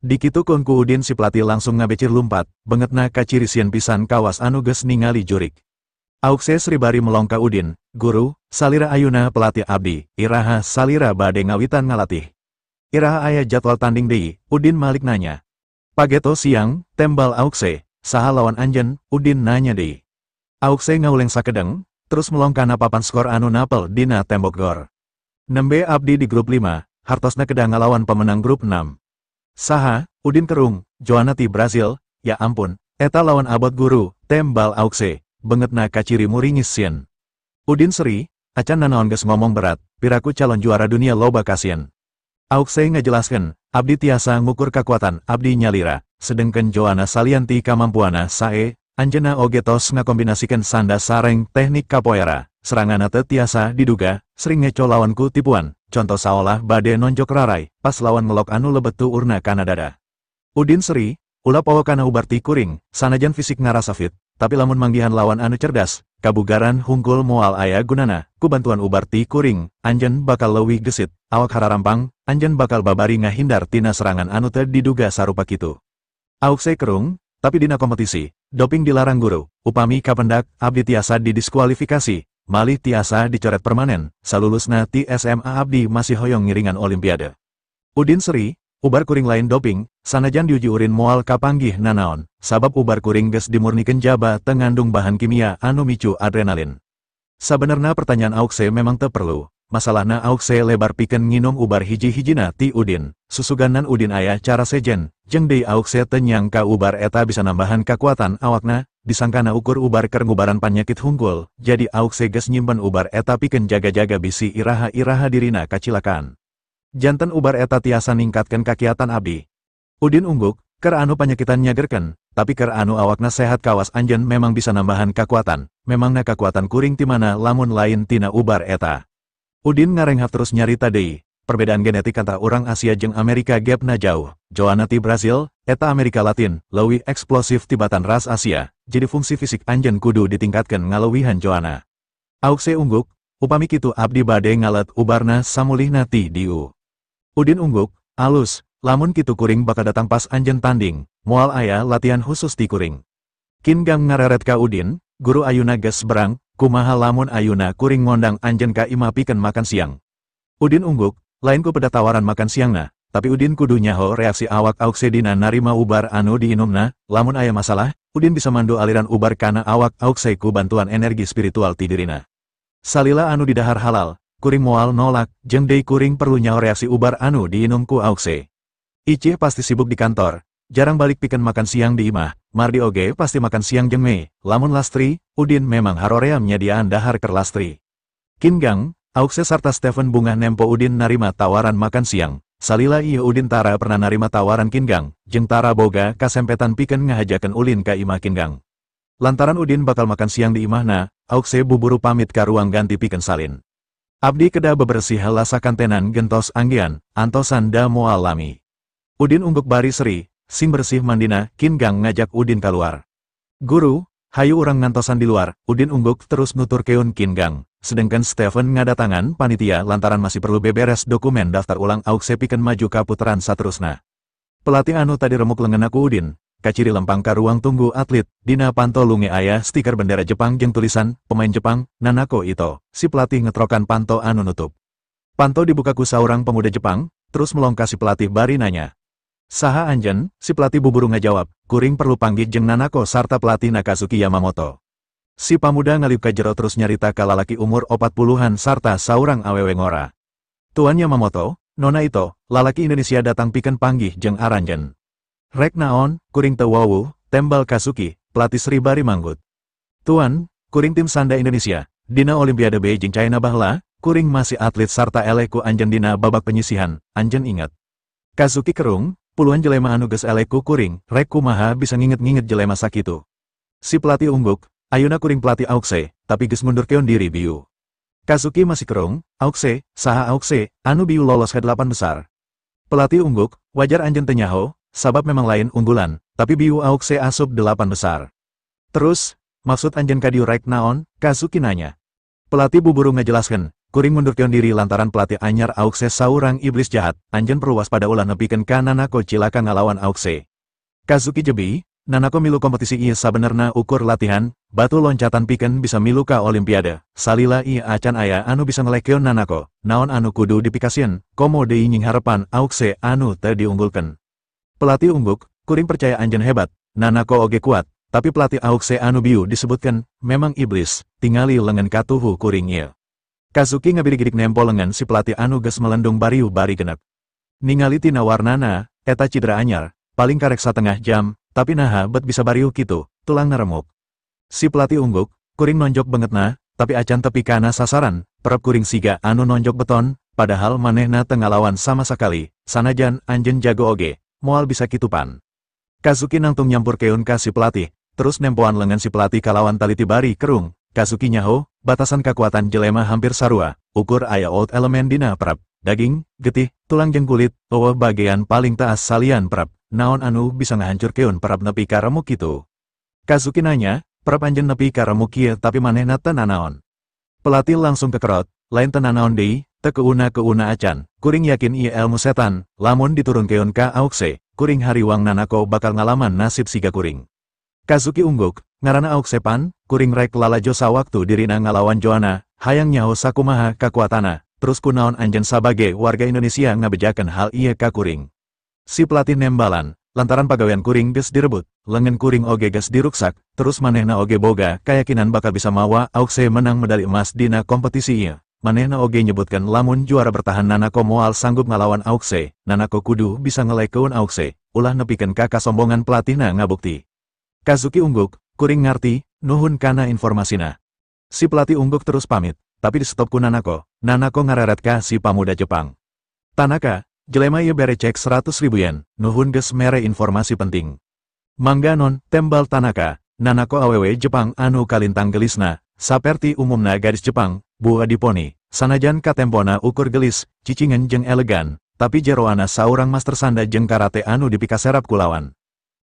Dikitukeun ku Udin si pelatih langsung ngabecir lumpat, beungeutna kaciri sieun pisan kawas anu geus ningali jurik. Auxe Sribari melongka Udin, "Guru, salira ayeuna pelatih abdi, iraha salira bade ngawitan ngalatih." "Iraha aya jadwal tanding deui?" Udin malik nanya. "Pageto siang," tembal Auxe. "Saha lawan anjeun?" Udin nanya deui. Auxe ngauleng sakedeng, terus melongkana papan skor anu napel dina tembok gor. "Nembe abdi di grup 5, hartosna kedah ngalawan pemenang grup 6. "Saha?" Udin kerung, "Joana ti Brazil." "Ya ampun, eta lawan abot guru," tembal Auxe. Beungeutna kaciri muringis sieun. Udin seri, "Acan nanaon geus ngomong berat, piraku calon juara dunia loba kasieun." Auxe ngajelaskeun, "Abdi tiasa ngukur kakuatan abdi nyalira, sedengkeun Joana salianti kamampuana sae, anjeunna oge tos ngakombinasikeun sanda sareng teknik capoeira, seranganna teu tiasa diduga, sering ngeco lawanku tipuan, contoh saolah bade nonjok rarai, pas lawan ngelok anu lebet tu urna kana dada." Udin seri, "Ulah poho kana ubar ti kuring, sanajan fisik ngarasa fit, tapi lamun manggihan lawan anu cerdas, kabugaran hungkul moal aya gunana, ku bantuan ubar ti kuring, anjeun bakal leuwih gesit, awak hararampang, anjeun bakal babari ngahindar tina serangan anu teu diduga sarupa kitu." Auxe kerung, "Tapi dina kompetisi, doping dilarang guru, upami kapendak abdi tiasa didiskualifikasi, malih tiasa dicoret permanen, salulusna ti SMA abdi masih hoyong ngiringan olimpiade." Udin seri, "Ubar kuring lain doping, sanajan diuji urin moal kapanggih nanaon, sabab ubar kuring geus dimurnikeun jaba teu ngandung bahan kimia anu micu adrenalin." Sabenerna pertanyaan Auxe memang teu perlu, masalahna aukse lebar pikeun nginum ubar hiji-hijina ti Udin. Susuganan Udin aya cara sejen, jeung deui aukse teu nyangka ubar eta bisa nambahan kakuatan awakna, disangkana ukur ubar keur ngubaran panyakit hungkul, jadi aukse geus nyimpen ubar eta pikeun jaga-jaga bisi iraha-iraha dirina kacilakaan. Janten ubar eta tiasa ningkatkeun kakiatan abdi. Udin ungguk, keur anu panyakitan nyagerkeun, tapi keur anu awakna sehat kawas anjeun memang bisa nambahan kakuatan. Memangna kakuatan kuring ti mana lamun lain tina ubar eta. Udin ngarenghap terus nyarita deui, perbedaan genetik antara orang Asia jeung Amerika gapna jauh. Joanna ti Brazil, eta Amerika Latin, leuwih eksplosif tibatan ras Asia, jadi fungsi fisik anjeun kudu ditingkatkeun ngaleuwihan Joanna. Aukse ungguk, upami kitu abdi bade ngalet ubarna samulihna ti diu. Udin ungguk, alus. Lamun kitu kuring bakal datang pas anjeun tanding, moal aya latihan khusus ti kuring. Qin Gang ngareret ka Udin, guru ayeuna geus berang, kumaha lamun ayeuna kuring ngondang anjeun ka imah pikeun makan siang. Udin ungguk, lain ku peda tawaran makan siangna, tapi Udin kudu nyaho reaksi awak aukse dina narima ubar anu diinumna, lamun aya masalah, Udin bisa mandu aliran ubar kana awak aukse ku bantuan energi spiritual ti dirina. Salila anu didahar halal, kuring moal nolak, jeung deui kuring perlu nyaho reaksi ubar anu diinum ku aukse. Icih pasti sibuk di kantor, jarang balik pikeun makan siang di imah, Mardi oge pasti makan siang jeung Mei, lamun Lastri, Udin memang harorea nyadiaan dahar keur Lastri. Qin Gang, aukse sarta Stephen bungah nempo Udin narima tawaran makan siang, salila ieu Udin tara pernah narima tawaran Qin Gang, jeung tara boga kasempetan pikeun ngahajakeun ulin ka imah Qin Gang. Lantaran Udin bakal makan siang di imahna, aukse buburu pamit ka ruang ganti pikeun salin. Abdi kedah bebersih heula sakantenan gentos anggian, antosan da moal lami. Udin ungguk bari seri, sing bersih mandina, Qin Gang ngajak Udin keluar. Guru, hayu urang ngantosan di luar, Udin ungguk terus nuturkeun Qin Gang. Sedangkan Stephen ngadatangan panitia lantaran masih perlu beberes dokumen daftar ulang aukse pikeun maju ka putaran saterusna. Pelatih anu tadi remuk leungeunna ku Udin, kaciri lempang ka ruang tunggu atlet, dina panto lunge aya stiker bendera Jepang jeung tulisan, pemain Jepang, Nanako Ito. Si pelatih ngetrokan panto anu nutup. Panto dibuka ku saurang pemuda Jepang, terus melongka si pelatih bari nanya. Saha anjeun? Si pelatih buburu ngajawab, kuring perlu panggih jeung Nanako sarta pelatih Nakazuki Yamamoto. Si pamuda ngaliuk ka jero terus nyarita ka lalaki umur 40-an sarta saurang awewe ngora. Tuan Yamamoto, Nona Ito, lalaki Indonesia datang pikeun panggih jeung aranjeun. Rek naon, kuring teu wawuh, tembal Kazuki, pelatih Sri bari manggut. Tuan, kuring tim Sanda Indonesia, dina Olimpiade Beijing China baheula, kuring masih atlet sarta eleh ku anjeun dina babak penyisihan, anjeun inget. Kazuki kerung, puluhan jelema anu geus eleh ku kuring, rek kumaha bisa nginget-nginget jelema sakitu. Si pelatih ungguk, ayeuna kuring pelatih aukse, tapi geus ngundurkeun diri biu. Kazuki masih kerung, aukse, saha aukse, anu biu lolos ke 8 besar. Pelatih ungguk, wajar anjeun teu nyaho, sabab memang lain unggulan, tapi biu aukse asup 8 besar. Terus, maksud anjeun ka diu rek naon? Kazuki nanya. Pelatih buburu ngajelaskeun, kuring mundurkeun diri lantaran pelatih anyar aukse saurang iblis jahat, anjeun perlu waspada ulah nepikeun ka Nanako cilaka ngalawan aukse. Kazuki jebi, Nanako milu kompetisi ieu sabenerna ukur latihan, batu loncatan pikeun bisa milu ka Olimpiade. Salila ieu acan aya anu bisa ngelekeun Nanako, naon anu kudu dipikasieun, komo deui nying harepan aukse anu teu diunggulkeun. Pelatih ungguk, kuring percaya anjeun hebat, Nanako oge kuat, tapi pelatih aukse anu biu disebutkan, memang iblis, tingali lengan katuhu kuring ieu. Kazuki ngabirik-girik nempo lengan si pelatih anu geus melendung bariu bari genep. Ningali tina warnana, eta cidera anyar, paling karek satengah jam, tapi naha bet bisa bariu kitu, tulangna remuk. Si pelatih ungguk, kuring nonjok bangetna, tapi acan tepi kana sasaran, perep kuring siga anu nonjok beton, padahal manehna teu ngalawan sama sakali, sanajan anjeun jago oge, moal bisa kitupan. Kazuki nangtung nyampurkeun ka si pelatih, terus nempoan lengan si pelatih kalawan taliti bari kerung. Kazuki nyaho, batasan kekuatan jelema hampir sarua, ukur aya old elemen dina perep, daging, getih, tulang jeung kulit, eueuh bagean paling taas salian perep, naon anu bisa ngahancurkeun perep nepi ka remuk kitu. Kazuki nanya, perep anjeun nepi ka remuk kieu tapi manehna teu nanaon. Pelatih langsung kekerot, lain teu nanaon deui, teu keuna acan, kuring yakin ieu ilmu setan, lamun diturunkeun ka aukse, kuring hariwang Nanako bakal ngalaman nasib siga kuring. Kazuki ungguk, ngaranna aukse pan, kuring rek lalajo sawaktu dirina ngalawan Joanna, hayang nyaho sakumaha kakuatana, terus kunaon anjeun sabage warga Indonesia ngabejakeun hal ieu ka kuring. Si pelatih nembalan, lantaran pagawean kuring geus direbut, lengan kuring oge geus diruksak, terus manehna oge boga kayakinan bakal bisa mawa aukse menang medali emas dina kompetisi ieu. manehna oge nyebutkan lamun juara bertahan Nanako moal sanggup ngalawan Auxe, Nanako kudu bisa ngelekeun Auxe, ulah nepikeun ka kasombongan pelatihna ngabukti. Kazuki ungguk, kuring ngarti, nuhun kana informasina. Si pelatih ungguk terus pamit, tapi di stop ku Nanako. Nanako ngareret ka si pamuda Jepang. Tanaka, jelema ieu bere cek 100.000 yen, nuhun geus mere informasi penting. Mangga non, tembal Tanaka, Nanako awewe Jepang anu kalintang gelisna, saperti umumna gadis Jepang, bu adiponi, sanajan katempona ukur gelis, cicingan jeung elegan, tapi jeroana saurang master sanda jeung karate anu dipikaserap kulawan.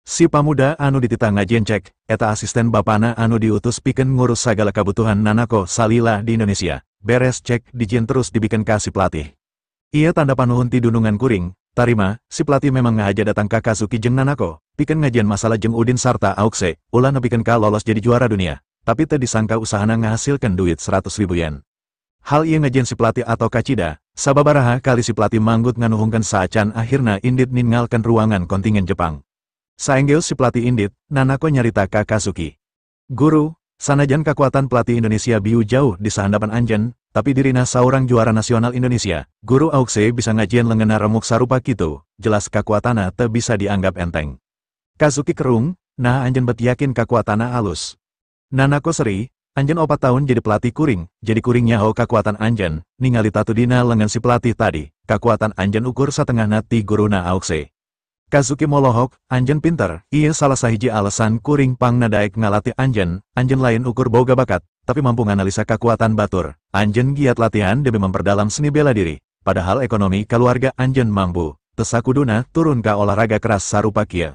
Si pamuda anu dititah ngajieun cek, eta asisten bapana anu diutus pikeun ngurus sagala kabutuhan Nanako salila di Indonesia, beres cek dijieun terus dibikeun ka si pelatih. Ia tanda panuhun ti dunungan kuring, tarima, si pelatih memang ngahaja datang ka Kazuki jeung Nanako, pikeun ngajieun masalah jeung Udin sarta Auxe, ulah nepikeun ka lolos jadi juara dunia, tapi teu disangka usahana ngahasilkeun duit 100.000 yen. Hal ieu ngajieun si pelatih atau kacida, sababaraha kali si pelatih manggut nganuhungkeun saacan akhirna Indit ninggalkeun ruangan kontingen Jepang. Saenggeus si pelatih Indit, Nanako nyarita ka Kazuki. Guru, sanajan kekuatan pelatih Indonesia biu jauh di sahandapan anjeun, tapi dirina saurang juara nasional Indonesia, Guru Auxe bisa ngajieun leungeunna remuk sarupa kitu, jelas kakuatanna teu bisa dianggap enteng. Kazuki kerung, nah anjeun bet yakin kakuatanna alus. Nanako seri, anjeun 4 tahun jadi pelatih kuring, jadi kuring nyaho kakuatan anjeun, ningali tatu dina leungeun si pelatih tadi, kakuatan anjeun ukur satengahna ti guruna Auxe. Kazuki molohok, anjeun pinter, ieu salah sahiji alasan kuring pangna daek ngalatih anjeun lain ukur boga bakat, tapi mampu nganalisa kakuatan batur. Anjeun giat latihan demi memperdalam seni bela diri, padahal ekonomi keluarga anjeun mampu, teu sakuduna turun ka olahraga keras sarupa kieu.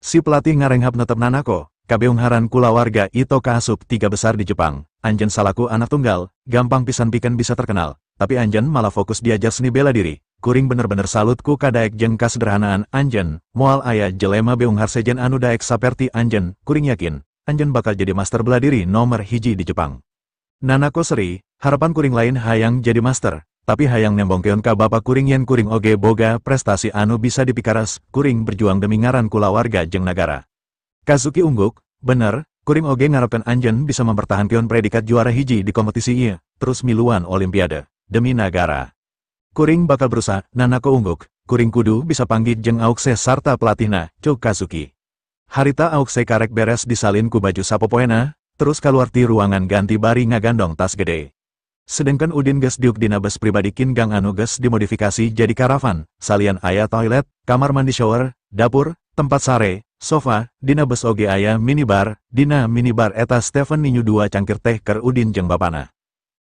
Si pelatih ngarenghap netep Nanako, kabeungharan kulawarga Ito kaasup 3 besar di Jepang. Anjeun salaku anak tunggal, gampang pisan pikeun bisa terkenal, tapi anjeun malah fokus diajar seni bela diri. Kuring bener-bener salut ku kadaek jeung kasederhanaan anjeun, moal aya jelema beunghar sejen anu daek saperti anjeun, kuring yakin, anjeun bakal jadi master bela diri nomor 1 di Jepang. Nanako seri, harapan kuring lain hayang jadi master, tapi hayang nembongkeun ka bapa kuring yen kuring oge boga prestasi anu bisa dipikaras, kuring berjuang demi ngaran kulawarga jeung nagara. Kazuki ungguk, bener, kuring oge ngarepkeun anjeun bisa mempertahankeun predikat juara 1 di kompetisi ieu, terus miluan olimpiade, demi nagara. Kuring bakal berusaha, Nanako ungguk, kuring kudu bisa panggih jeung Auxe sarta pelatihna, cuk Kazuki. Harita Auxe karek beres disalin ku baju sapopoena, terus kaluar ti ruangan ganti bari ngagandong tas gede. Sedengkeun Udin geus diuk dina bus pribadi Kingang anu geus dimodifikasi jadi karavan, salian aya toilet, kamar mandi shower, dapur, tempat sare, sofa, dina bus oge aya minibar, dina minibar eta Stephen ninyu 2 cangkir teh keur Udin jeung bapana.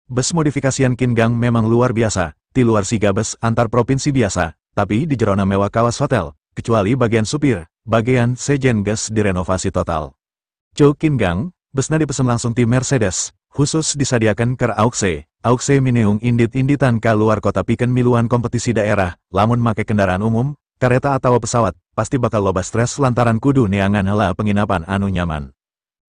Bus modifikasian Kingang memang luar biasa, ti luar siga bus antar provinsi biasa, tapi di jerona mewah kawas hotel, kecuali bagian supir, bagian sejen geus direnovasi total. Cuk Kingang, busna dipesen langsung ti Mercedes, khusus disadiakan keur Auxe. Auxe mineung indit-inditan ka luar kota pikeun miluan kompetisi daerah, lamun make kendaraan umum, kereta atawa pesawat, pasti bakal loba stres lantaran kudu neangan heula penginapan anu nyaman.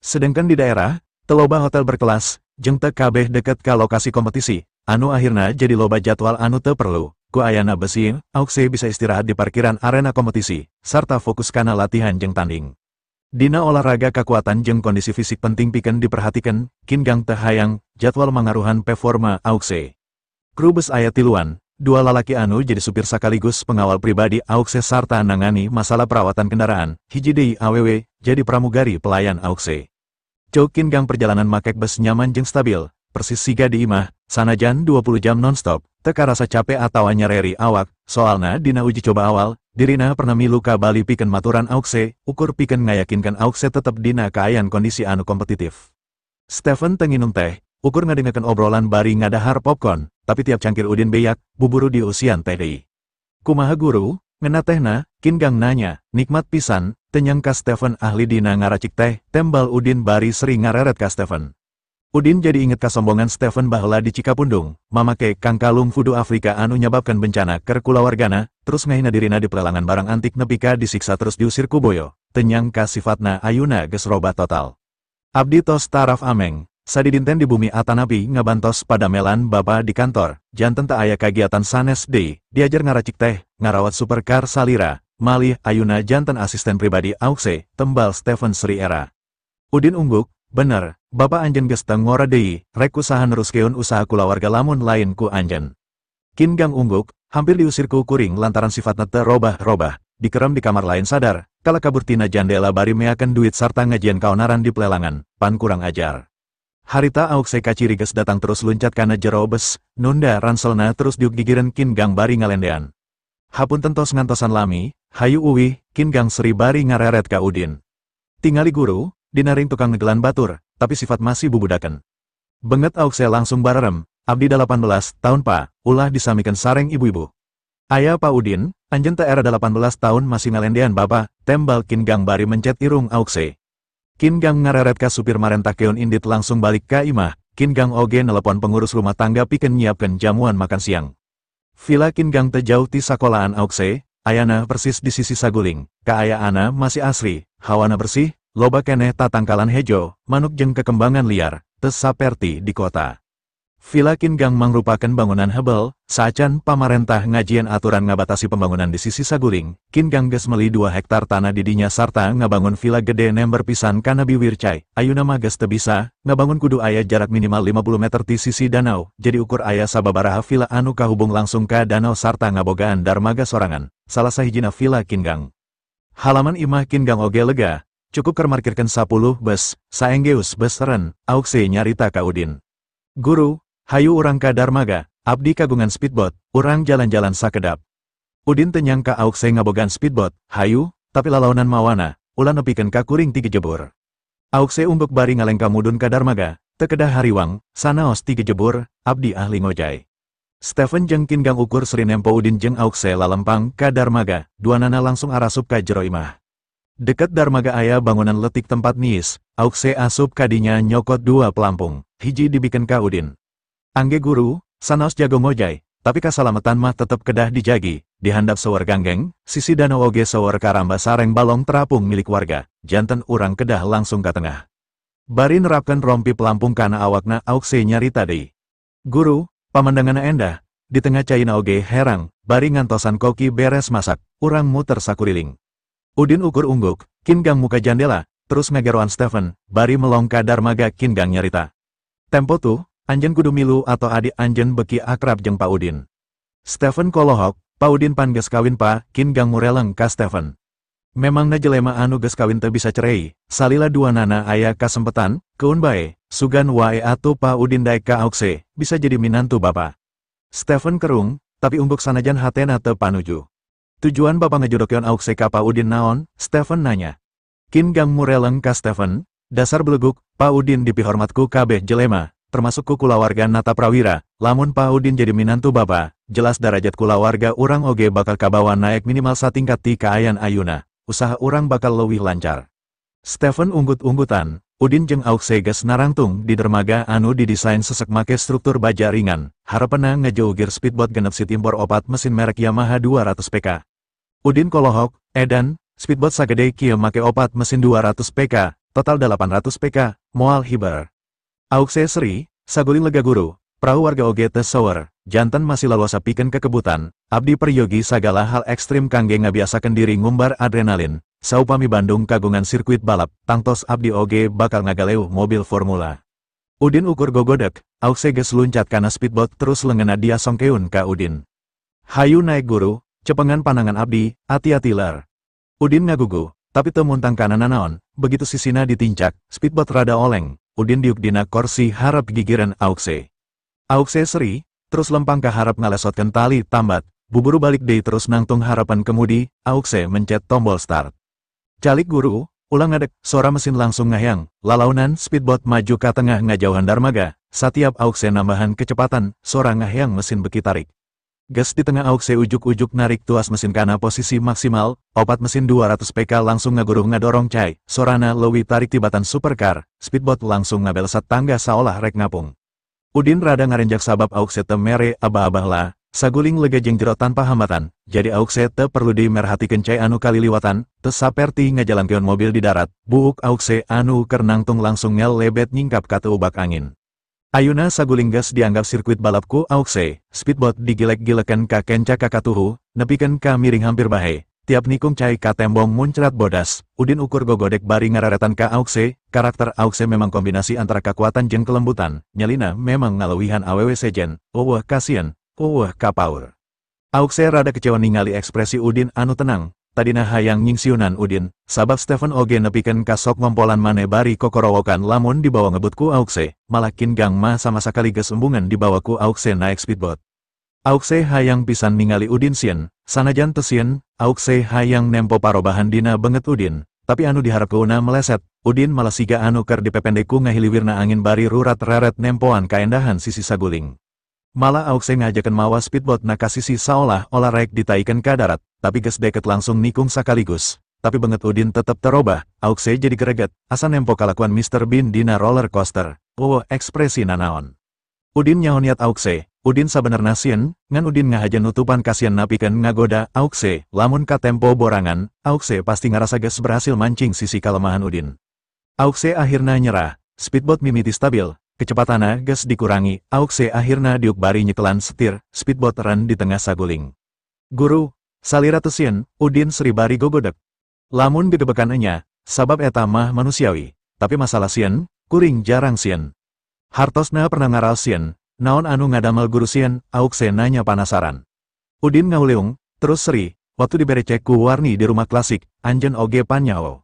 Sedengkeun di daerah, teu loba hotel berkelas, jeung teu kabeh deket ka lokasi kompetisi, anu akhirna jadi loba jadwal anu teu perlu. Ku ayana besi, Auxe bisa istirahat di parkiran arena kompetisi, sarta fokus kana latihan jeung tanding. Dina olahraga kakuatan jeung kondisi fisik penting pikeun diperhatikeun, Kingang teu hayang jadwal mangaruhan performa Auxe. Kru bus aya tiluan, 2 lalaki anu jadi supir sakaligus pengawal pribadi Auxe sarta nangani masalah perawatan kendaraan, hiji deui awewe jadi pramugari pelayan Auxe. Cuk Kingang perjalanan makek bus nyaman jeung stabil, persis siga di imah, sanajan 20 jam nonstop, teu karasa capek atawa nyareri awak, soalna dina uji coba awal, dirina pernah milu ka Bali pikeun maturan Auxe, ukur pikeun ngayakinkan Auxe tetep dina kaayaan kondisi anu kompetitif. Stephen teu nginum teh, ukur ngadengekeun obrolan bari ngadahar popcorn, tapi tiap cangkir Udin beyak, buburu diusian teh deui. Kumaha guru? Ngeuna tehna, Kingang nanya, nikmat pisan, teu nyangka Stephen ahli dina ngaracik teh, tembal Udin bari sering ngareret ka Stephen. Udin jadi inget kasombongan Stephen baheula di Cikapundung, mamake Kang Kalung Fudu Afrika anu nyababkan bencana keur kulawargana, terus ngahina dirina di pelelangan barang antik nepi ka disiksa terus diusir ku boyo, teu nyangka sifatna ayuna geus robah total. Abdi tos taraf ameng, sadidinten di bumi atanapi ngabantos padamelan bapa di kantor, janten teu aya kagiatan sanes deui, diajar ngaracik teh, ngarawat supercar salira, malih ayuna janten asisten pribadi Auxe, tembal Stephen Sri era. Udin ungguk, Bener, Bapak anjen geus teu ngora deui, rek usaha neruskeun usaha kulawarga lamun lain ku anjen. Qin Gang ungguk, hampir diusir ku kuring lantaran sifatna teu robah-robah, dikerem di kamar lain sadar, kala kabur tina jandela bari meakeun duit sarta ngajian kaonaran di pelelangan, pan kurang ajar. Harita Auxe kaciri geus datang terus luncat kana jero bes, nunda ranselna terus diuk gigireun Qin Gang bari ngalendean. Hapunten tos ngantosan lami, hayu uwih, Qin Gang seri bari ngareret ka Udin. Tingali guru, dinaring tukang ngegelan batur, tapi sifat masih bubudaken. Benget Auxe langsung barerem, abdi 18 tahun pa, ulah disamikeun sareng ibu-ibu. Aya Pak Udin, anjeun teh era 18 tahun masih ngalendean bapa, tembal Qin Gang bari mencet irung Auxe. Qin Gang ngareret ka supir marentah keun indit langsung balik ka imah, Qin Gang oge nelepon pengurus rumah tangga pikeun nyiapkeun jamuan makan siang. Villa Qin Gang teu jauh ti sakolahan Auxe, ayana persis di sisi saguling, kaayaana masih asri, hawana bersih, loba keneh tatangkalan hejo, manuk jeung kekembangan liar, teu saperti di kota. Villa Qin Gang mangrupakeun bangunan hebel, saacan pamarentah ngajieun aturan ngabatasi pembangunan di sisi saguling, Qin Gang geus meuli 2 hektar tanah di dinya sarta ngabangun villa gede nember pisan kana biwir cai. Ayeuna mah geus teu bisa, ngabangun kudu aya jarak minimal 50 meter ti sisi danau, jadi ukur aya sababaraha villa anu kahubung langsung ka danau sarta ngabogaan darmaga sorangan, salah sahijina villa Qin Gang. Halaman imah Qin Gang oge lega, cukup keur markirkeun 10 bus, saenggeus bus ren, Auxe nyarita ka Udin. Guru, hayu urang ka darmaga, abdi kagungan speedboat, urang jalan-jalan sakedap. Udin teu nyangka Auxe ngabogaan speedboat, hayu, tapi lalaunan mawana, ulah nepikeun ka kuring ti gejebur. Auxe umbek bari ngalengka mudun ka darmaga, teu kedah hariwang, sanaos ti gejebur, abdi ahli ngojay. Stephen jeung Qin Gang ukur seri nempo Udin jeung Auxe lalempang ka darmaga, duanana langsung arasup ka jero imah. Dekat darmaga aya bangunan letik tempat niis, Auxe asup kadinya nyokot 2 pelampung, hiji dibikeun ka Udin. Angge guru, sanaos jago ngojay, tapi kasalametan mah tetep kedah dijagi, dihandap seueur ganggeng, sisi danau oge seueur karamba sareng balong terapung milik warga, janten urang kedah langsung ka tengah. Bari nerapkeun rompi pelampung kana awakna Auxe nyarita deui. Guru, pamandanganna endah, di tengah caina oge herang, bari ngantosan koki beres masak, urang muter sakuriling. Udin ukur ungguk, Qin Gang muka jandela, terus ngageroan Stephen, bari melong ka darmaga Qin Gang nyarita. Tempo tuh, anjen kudu milu atau adik anjen beki akrab jeung Pak Udin. Stephen kolohok, Pak Udin pan geus kawin pa, Qin Gang mureleng ka Stephen. Memangna jelema anu geus kawin teu bisa cerai, salila duanana aya kasempetan, keun bae, sugan wae atuh Pak Udin daek ka Auxe, bisa jadi minantu bapa. Stephen kerung, tapi umbuk sanajan hatena teu panuju. Tujuan bapa ngejodokeun Auxe ka Pak Udin naon? Stephen nanya. Qin Gang mureleng ka Stephen, dasar beleguk, Pak Udin dipihormatku kabeh jelema, termasuk ku kulawarga Nata Prawira, lamun Pak Udin jadi minantu bapa, jelas darajat kulawarga urang oge bakal kabawa naik minimal satingkat ti kaayan ayuna, usaha urang bakal leuwih lancar. Stephen unggut-unggutan, Udin jeung Auxe geus narangtung di dermaga anu didesain sesek make struktur baja ringan, hareupeuna ngajeugir speedboat genep sit impor opat mesin merek Yamaha 200 PK. Udin kolohok, edan, speedboat sagede kieu make opat mesin 200 PK, total 800 PK, moal hiber. Auxe seri, saguling lega guru, perahu warga oge teu sower, janten masih laluasa pikeun kekebutan, abdi peryogi sagala hal ekstrim kangge ngabiasakeun diri ngumbar adrenalin, saupami Bandung kagungan sirkuit balap, tangtos abdi oge bakal ngagaleuh mobil formula. Udin ukur gogodek, Auxe geus luncat kana speedboat terus leungeunna dia songkeun ka Udin. Hayu naik guru, cepengan panangan abdi, ati-ati ler. Udin ngagugu, tapi teu muntang kana nanaon, begitu sisina ditincak, speedboat rada oleng. Udin diuk dina korsi harap gigiran Auxe. Auxe seri, terus lempang ka harap ngalesotkeun tali tambat, buburu balik deui terus nangtung harapan kemudi, Auxe mencet tombol start. Calik guru, ulang ngadek, suara mesin langsung ngahayang, lalaunan speedboat maju ka tengah ngajauhan darmaga, satiap Auxe nambahan kecepatan, suara ngahayang mesin beki tarik. Gas di tengah Auxe ujuk-ujuk narik tuas mesin kana posisi maksimal, opat mesin 200 PK langsung ngaguruh ngadorong cai, sorana leuwih tarik tibatan supercar, speedboat langsung ngabelesat tangga saolah rek ngapung. Udin rada ngarenjak sabab Auxe teu mere abah-abah lah, saguling lega jeung jero tanpa hambatan, jadi Auxe teu perlu dimerhatikeun cai anu kaliliwatan, teu saperti ngajalankeun mobil di darat, buuk Auxe anu keur nangtung langsung ngelebet nyingkap ka teu ubak angin. Ayuna saguling gas dianggap sirkuit balapku Auxe, speedboat digilek-gilekan ka kenca kakatuhu, nepikeun ka miring hampir bahe, tiap nikung cai ka tembong muncrat bodas, Udin ukur gogodek bari ngararetan ka Auxe, karakter Auxe memang kombinasi antara kekuatan jeung kelembutan, nyalina memang ngalewihan awewe sejen, eueuh kasian, eueuh kapaur. Auxe rada kecewa ningali ekspresi Udin anu tenang, tadina hayang nyingsiunan Udin, sabab Stephen oge nepikeun ka sok ngompolan mane bari kokorowokan lamun dibawa ngebut ku Auxe, malah Kin Gang mah sama sakali geus embungan dibawa ku Auxe naek speedboat. Auxe hayang pisan ningali Udin sieun, sanajan teu sieun, Auxe hayang nempo parobahan dina beungeut Udin, tapi anu diharapkeunna meleset, Udin malah siga anu keur dipepende ku ngahiliwirna angin bari rurat reret nempoan kaendahan sisi saguling. Malah Auxe ngajakeun mawa speedboat na ka sisi saolah-olah rek ditaikeun ka darat, tapi geus deket langsung nikung sakaligus. Tapi beungeut Udin tetep terobah, Auxe jadi greget, asa nempo kalakuan Mr. Bean dina roller coaster. Ekspresi nanaon. Udin nyaho niat Auxe. Udin sabenerna sieun, ngan Udin ngahaja nutupan kasian napikeun ngagoda Auxe, lamun ka tempo borangan, Auxe pasti ngarasa geus berhasil mancing sisi kalemahan Udin. Auxe akhirna nyerah, speedboat mimiti stabil, kecepatanna geus dikurangi, Auxe akhirna diuk bari nyekelan setir, speedboat ren di tengah saguling. Guru, salira teu sieun, Udin seri bari gogodek. Lamun gedebekan enya, sabab eta mah manusiawi, tapi masalah sieun, kuring jarang sieun. Hartosna pernah ngaraos sieun. Naon anu ngadamel guru sieun, Auxe nanya panasaran. Udin ngauleung, terus seri, waktu dibere cek ku warni di rumah klasik, anjeun oge panyao.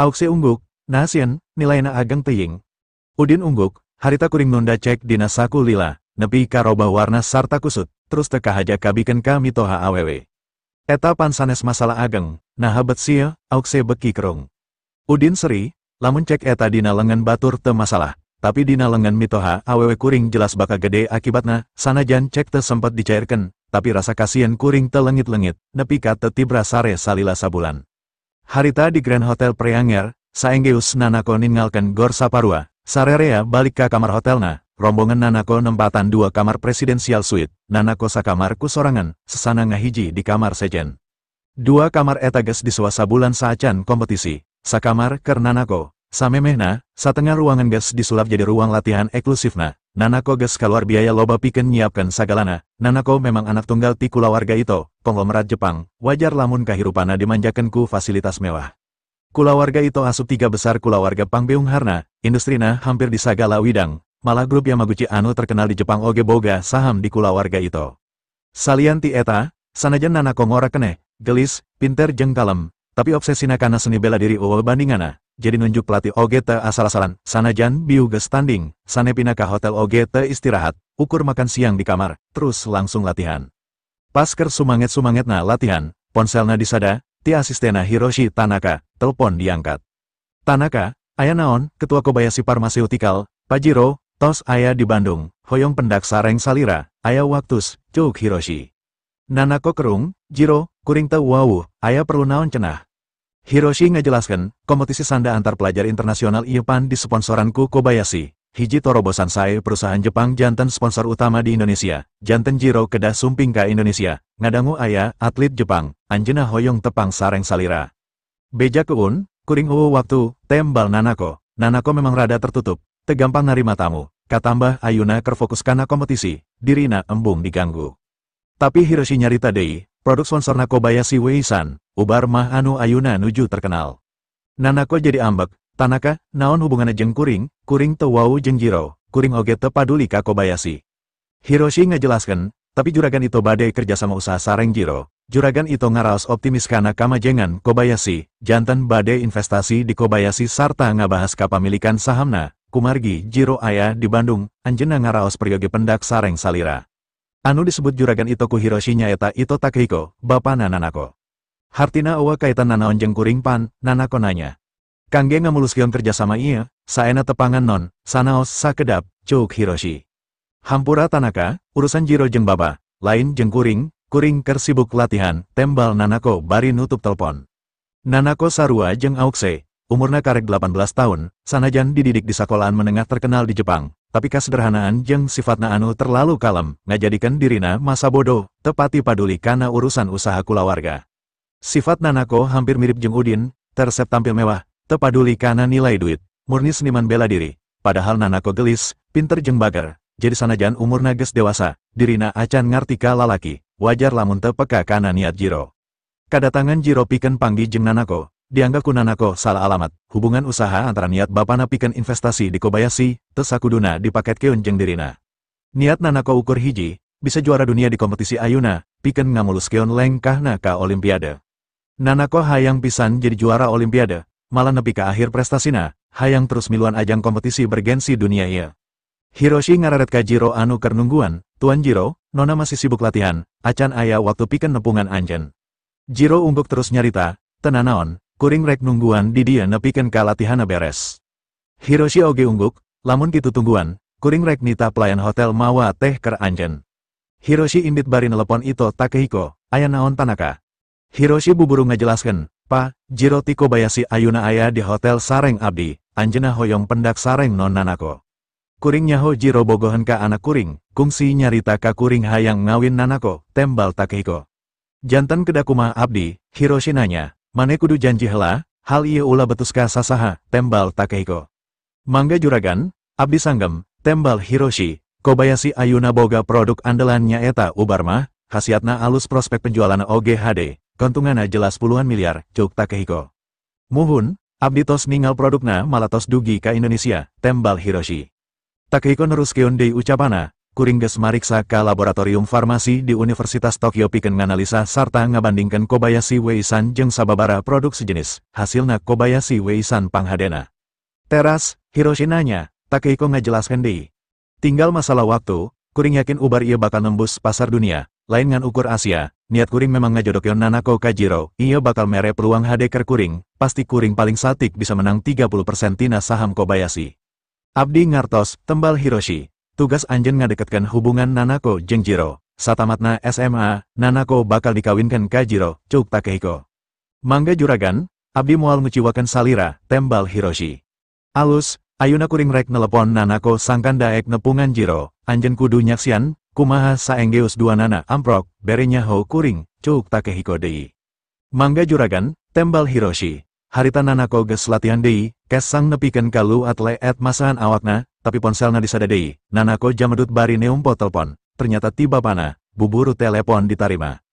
Auxe ungguk, nah sieun, nilaina ageng teuing. Udin ungguk, harita kuring nunda cek dina saku lila, nepi ka robah warna sarta kusut, terus teu kahaja kabikeun ka mitoha awewe. Eta pan sanes masalah ageng, nah habet sia, Auxe beki kerung. Udin seri, lamun cek eta dina lengan batur teu masalah. Tapi dina lengan mitoha awewe kuring jelas baka gede akibatna, sanajan cek teu sempet dicairkeun, tapi rasa kasihan kuring teu leungit-leungit, nepi ka teu tibra sare salila sabulan. Harita di Grand Hotel Preanger, saenggeus Nanako ninggalkeun Gor Saparua, sarerea balik ka kamar hotelna, rombongan Nanako nempatan 2 kamar presidensial suite, Nanako sakamar ku sorangan, sesana ngahiji di kamar sejen. 2 kamar eta geus disewa sabulan saacan kompetisi, sakamar keur Nanako. Samemehna, satengah ruangan geus disulap jadi ruang latihan eksklusifna. Nanako geus kaluar biaya loba pikeun nyiapkeun sagalana. Nanako memang anak tunggal ti kulawarga Ito, konglomerat Jepang. Wajar lamun kahirupana dimanjakeun ku fasilitas mewah. Kulawarga Ito asup 3 besar kulawarga pangbeungharna, industrina hampir di sagala widang. Malah grup Yamaguchi anu terkenal di Jepang oge boga saham di kulawarga Ito. Salian ti eta, sanajan Nanako ngora keneh, gelis, pinter jeung kalem, tapi obsesina kana seni bela diri eueuh bandingana. Jadi nunjuk pelatih oge teu asal-asalan, sanajan biu geus tanding, sanepina ka hotel oge teu istirahat, ukur makan siang di kamar, terus langsung latihan. Pas keur sumanget-sumangetna latihan, ponselna disada, ti asistena Hiroshi Tanaka, telepon diangkat. Tanaka, aya naon, ketua Kobayashi Pharmaceutical, Pajiro, tos aya di Bandung, hoyong pendak sareng salira, aya waktus, cuk Hiroshi. Nanako kerung, Jiro, kuring teu wawuh, aya perlu naon cenah. Hiroshi ngajelaskeun, kompetisi sanda antar pelajar internasional ieu pan disponsoran ku Kobayashi. Hiji torobosan sae perusahaan Jepang janten sponsor utama di Indonesia. Janten Jiro kedah sumping ka Indonesia. Ngadangu aya atlet Jepang, anjeunna hoyong tepang sareng salira. Beja keun, kuring eueuh waktu, tembal Nanako. Nanako memang rada tertutup, teu gampang narima tamu. Katambah ayuna keur fokus kana kompetisi, dirina embung diganggu. Tapi Hiroshi nyarita deui, produk sponsorna Kobayashi Weisan, ubar mah anu ayuna nuju terkenal. Nanako jadi ambek, Tanaka, naon hubunganna jeung kuring, kuring teu wau jeung Jiro, kuring oge teu paduli ka Kobayashi. Hiroshi ngajelaskeun, tapi juragan Ito bade kerja sama usaha sareng Jiro. Juragan Ito ngaraos optimis kana kamajengan Kobayashi, janten bade investasi di Kobayashi sarta ngabahas kapamilikan sahamna. Kumargi Jiro aya di Bandung, anjeunna ngaraos peryoge pendak sareng salira. Anu disebut juragan Ito ku Hiroshi nyaeta Ito Takehiko, bapana Nanako. Hartina eueuh kaitan nanaon jeung kuring pan, Nanako nanya. Kangge ngamuluskeun kerjasama ieu, saena tepangan non, sanaos sakedap, cuk Hiroshi. Hampura Tanaka, urusan Jiro jeung baba, lain jeung kuring keur sibuk latihan, tembal Nanako bari nutup telepon. Nanako sarua jeung Auxe, umurna karek 18 tahun, sanajan dididik di sekolahan menengah terkenal di Jepang. Tapi kasederhanaan jeung sifatna anu terlalu kalem, ngajadikeun dirina masa bodoh, teu pati paduli kana urusan usaha kulawarga. Sifat Nanako hampir mirip jeung Udin, tersep tampil mewah, teu paduli kana nilai duit, murni seniman bela diri. Padahal Nanako gelis, pinter jeung bager, jadi sanajan umurna geus dewasa, dirina acan ngarti ka lalaki, wajar lamun teu peka kana niat Jiro. Kadatangan Jiro pikeun panggi jeung Nanako, dianggap ku Nanako salah alamat. Hubungan usaha antara niat bapana pikeun investasi di Kobayashi, teu sakuduna dipaketkeun jeung dirina. Niat Nanako ukur hiji, bisa juara dunia di kompetisi ayeuna, pikeun ngamuluskeun lengkahna ka Olimpiade. Nanako hayang pisan jadi juara Olimpiade, malah nepi ka akhir prestasina, hayang terus miluan ajang kompetisi bergensi dunia ieu. Hiroshi ngararet ka Jiro anu keur nungguan, "Tuan Jiro, nona masih sibuk latihan, acan aya waktu pikeun nepungan anjeun." Jiro ungguk terus nyarita, "Teu nanaon, kuring rek nungguan di dieu nepikeun ka latihana beres." Hiroshi oge ungguk, "Lamun kitu tungguan, kuring rek nita pelayan hotel mawa teh keur anjeun." Hiroshi indit bari nelepon Ito Takehiko, "Aya naon Tanaka?" Hiroshi buburu ngajelaskeun, "Pa, Jiro ti Kobayashi ayeuna aya di hotel sareng abdi, anjeunna hoyong pendak sareng non Nanako." Kuring nyaho Jiro bogohan ka anak kuring, kungsi nyarita ka kuring hayang ngawin Nanako, tembal Takehiko. "Janten kedah kumaha abdi?" Hiroshi nanya, "Mane kudu janji heula, hal ieu ulah betus ka sasaha?" tembal Takehiko. "Mangga juragan, abdi sanggem," tembal Hiroshi. "Kobayashi ayeuna boga produk andalan nyaeta ubar mah, khasiatna alus prospek penjualan oge hade. Kontunganna jelas puluhan miliar," cuk Takehiko. "Muhun, abdi tos ningal produkna malah tos dugi ka Indonesia," tembal Hiroshi. Takehiko neruskeun deui ucapanna, "Kuring geus mariksa ka laboratorium farmasi di Universitas Tokyo pikeun nganalisa sarta ngabandingkeun Kobayashi Weisan jeung sababaraha produk sejenis, hasilna Kobayashi Weisan panghadena." "Teras?" Hiroshi nanya. Takehiko ngajelaskeun deui, "Tinggal masalah waktu, kuring yakin ubar ieu bakal nembus pasar dunia, lain ngan ukur Asia. Niat kuring memang ngajodokeun Nanako ka Jiro, ieu bakal mere peluang hade keur kuring, pasti kuring paling satik bisa menang 30% tina saham Kobayashi." "Abdi ngartos," tembal Hiroshi. "Tugas anjeun ngadeketkeun hubungan Nanako jeung Jiro. Satamatna SMA, Nanako bakal dikawinkeun ka Jiro," cuk Takehiko. "Mangga juragan, abdi moal nguciwakeun salira," tembal Hiroshi. "Alus, ayeuna kuring rek nelepon Nanako sangkan daek nepungan Jiro, anjeun kudu nyaksian kumaha saenggeus duanana amprok, bere nyaho kuring," cuk Takehiko deui. "Mangga juragan," tembal Hiroshi. Harita Nanako geus latihan deui, kes sang nepikeun ka lu atlet masahan awakna, tapi ponselna disada deui. Nanako jamedut bari neumpo telepon, ternyata ti bapana, buburu telepon ditarima.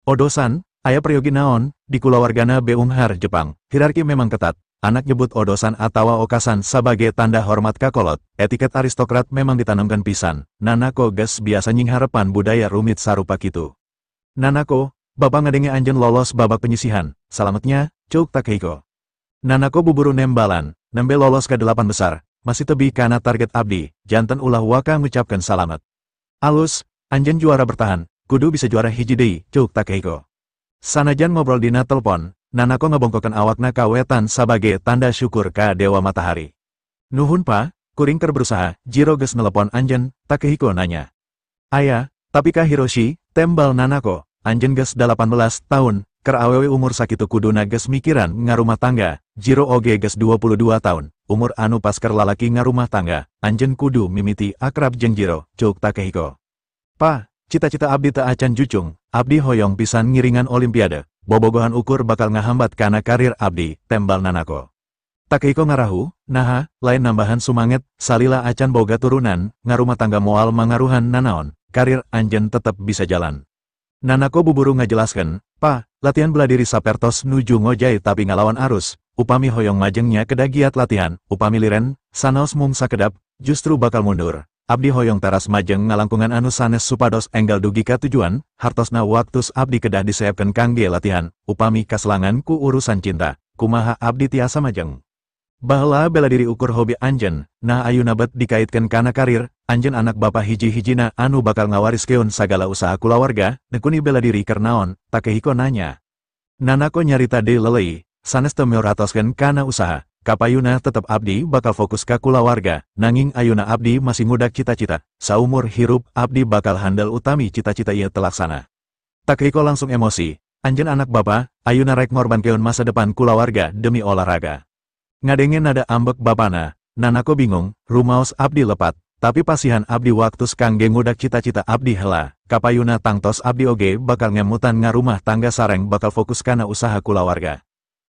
"Odosan, aya peryogi naon?" Di kulawargana Beunghar Jepang, hierarki memang ketat. Anak nyebut odosan atawa okasan sebagai tanda hormat kakolot. Etiket aristokrat memang ditanamkan pisan. Nanako geus biasa nyingharepan budaya rumit sarupa kitu. "Nanako, Bapak ngadenge anjeun lolos babak penyisihan. Salametnya," cuk Takehiko. Nanako buburu nembalan, nembe lolos ke 8 besar, masih tebi kana target abdi, janten ulah waka ngucapkeun salamet. "Alus, anjeun juara bertahan, kudu bisa juara hiji deui," cuk Takehiko. Sanajan ngobrol dina telepon, Nanako ngebongkokeun awakna ka wetan sebagai tanda syukur ka Dewa Matahari. "Nuhun pa, kuring keur berusaha." Jiro geus nelepon anjeun, Takehiko nanya. "Aya, tapi ka Hiroshi," tembal Nanako, "anjeun geus 18 tahun, keur awewe umur sakitu kuduna geus mikiran ngarumah tangga." Jiro oge geus 22 tahun, umur anu pas keur lalaki ngarumah tangga, anjeun kudu mimiti akrab jeung Jiro, cuk Takehiko. "Pa, cita-cita abdi teu acan jucung, abdi hoyong pisan ngiringan Olimpiade. Bobogohan ukur bakal ngahambat kana karir abdi," tembal Nanako. Takehiko ngarahu, "Naha, lain nambahan sumanget, salila acan boga turunan, ngarumah tangga moal mangaruhan nanaon, karir anjeun tetep bisa jalan." Nanako buburu ngajelaskeun, "Pa, latihan bela diri sapertos nuju ngojay tapi ngalawan arus, upami hoyong majengnya kedah giat latihan, upami liren, sanaos mung sakedap, justru bakal mundur. Abdi hoyong teras majeng ngalangkungan anu sanes supados enggal dugi ka tujuan, hartosna waktus abdi kedah diseepkeun kangge latihan, upami kaselangan ku urusan cinta, kumaha abdi tiasa majeng. Baheula bela diri ukur hobi anjeun, nah ayeuna bet dikaitkeun kana karir, anjeun anak bapa hiji-hijina anu bakal ngawariskeun sagala usaha kulawarga, nekuni bela diri keur naon?" Takehiko nanya. Nanako nyarita deui lelei, sanes teu meoratoskeun kana usaha. Kapayuna tetep abdi bakal fokus ka kulawarga, nanging ayeuna abdi masih ngudag cita-cita, saumur hirup abdi bakal handal utami cita-cita ieu telaksana. Takehiko langsung emosi, "Anjeun anak bapa, ayeuna rek ngorbankeun masa depan kulawarga demi olahraga." Ngadenge nada ambek bapana, Nanako bingung, rumaos abdi lepat, tapi pasihan abdi waktus kangge ngudag cita-cita abdi heula. Kapayuna tangtos abdi oge bakal ngemutan ngarumah tangga sareng bakal fokus kana usaha kulawarga.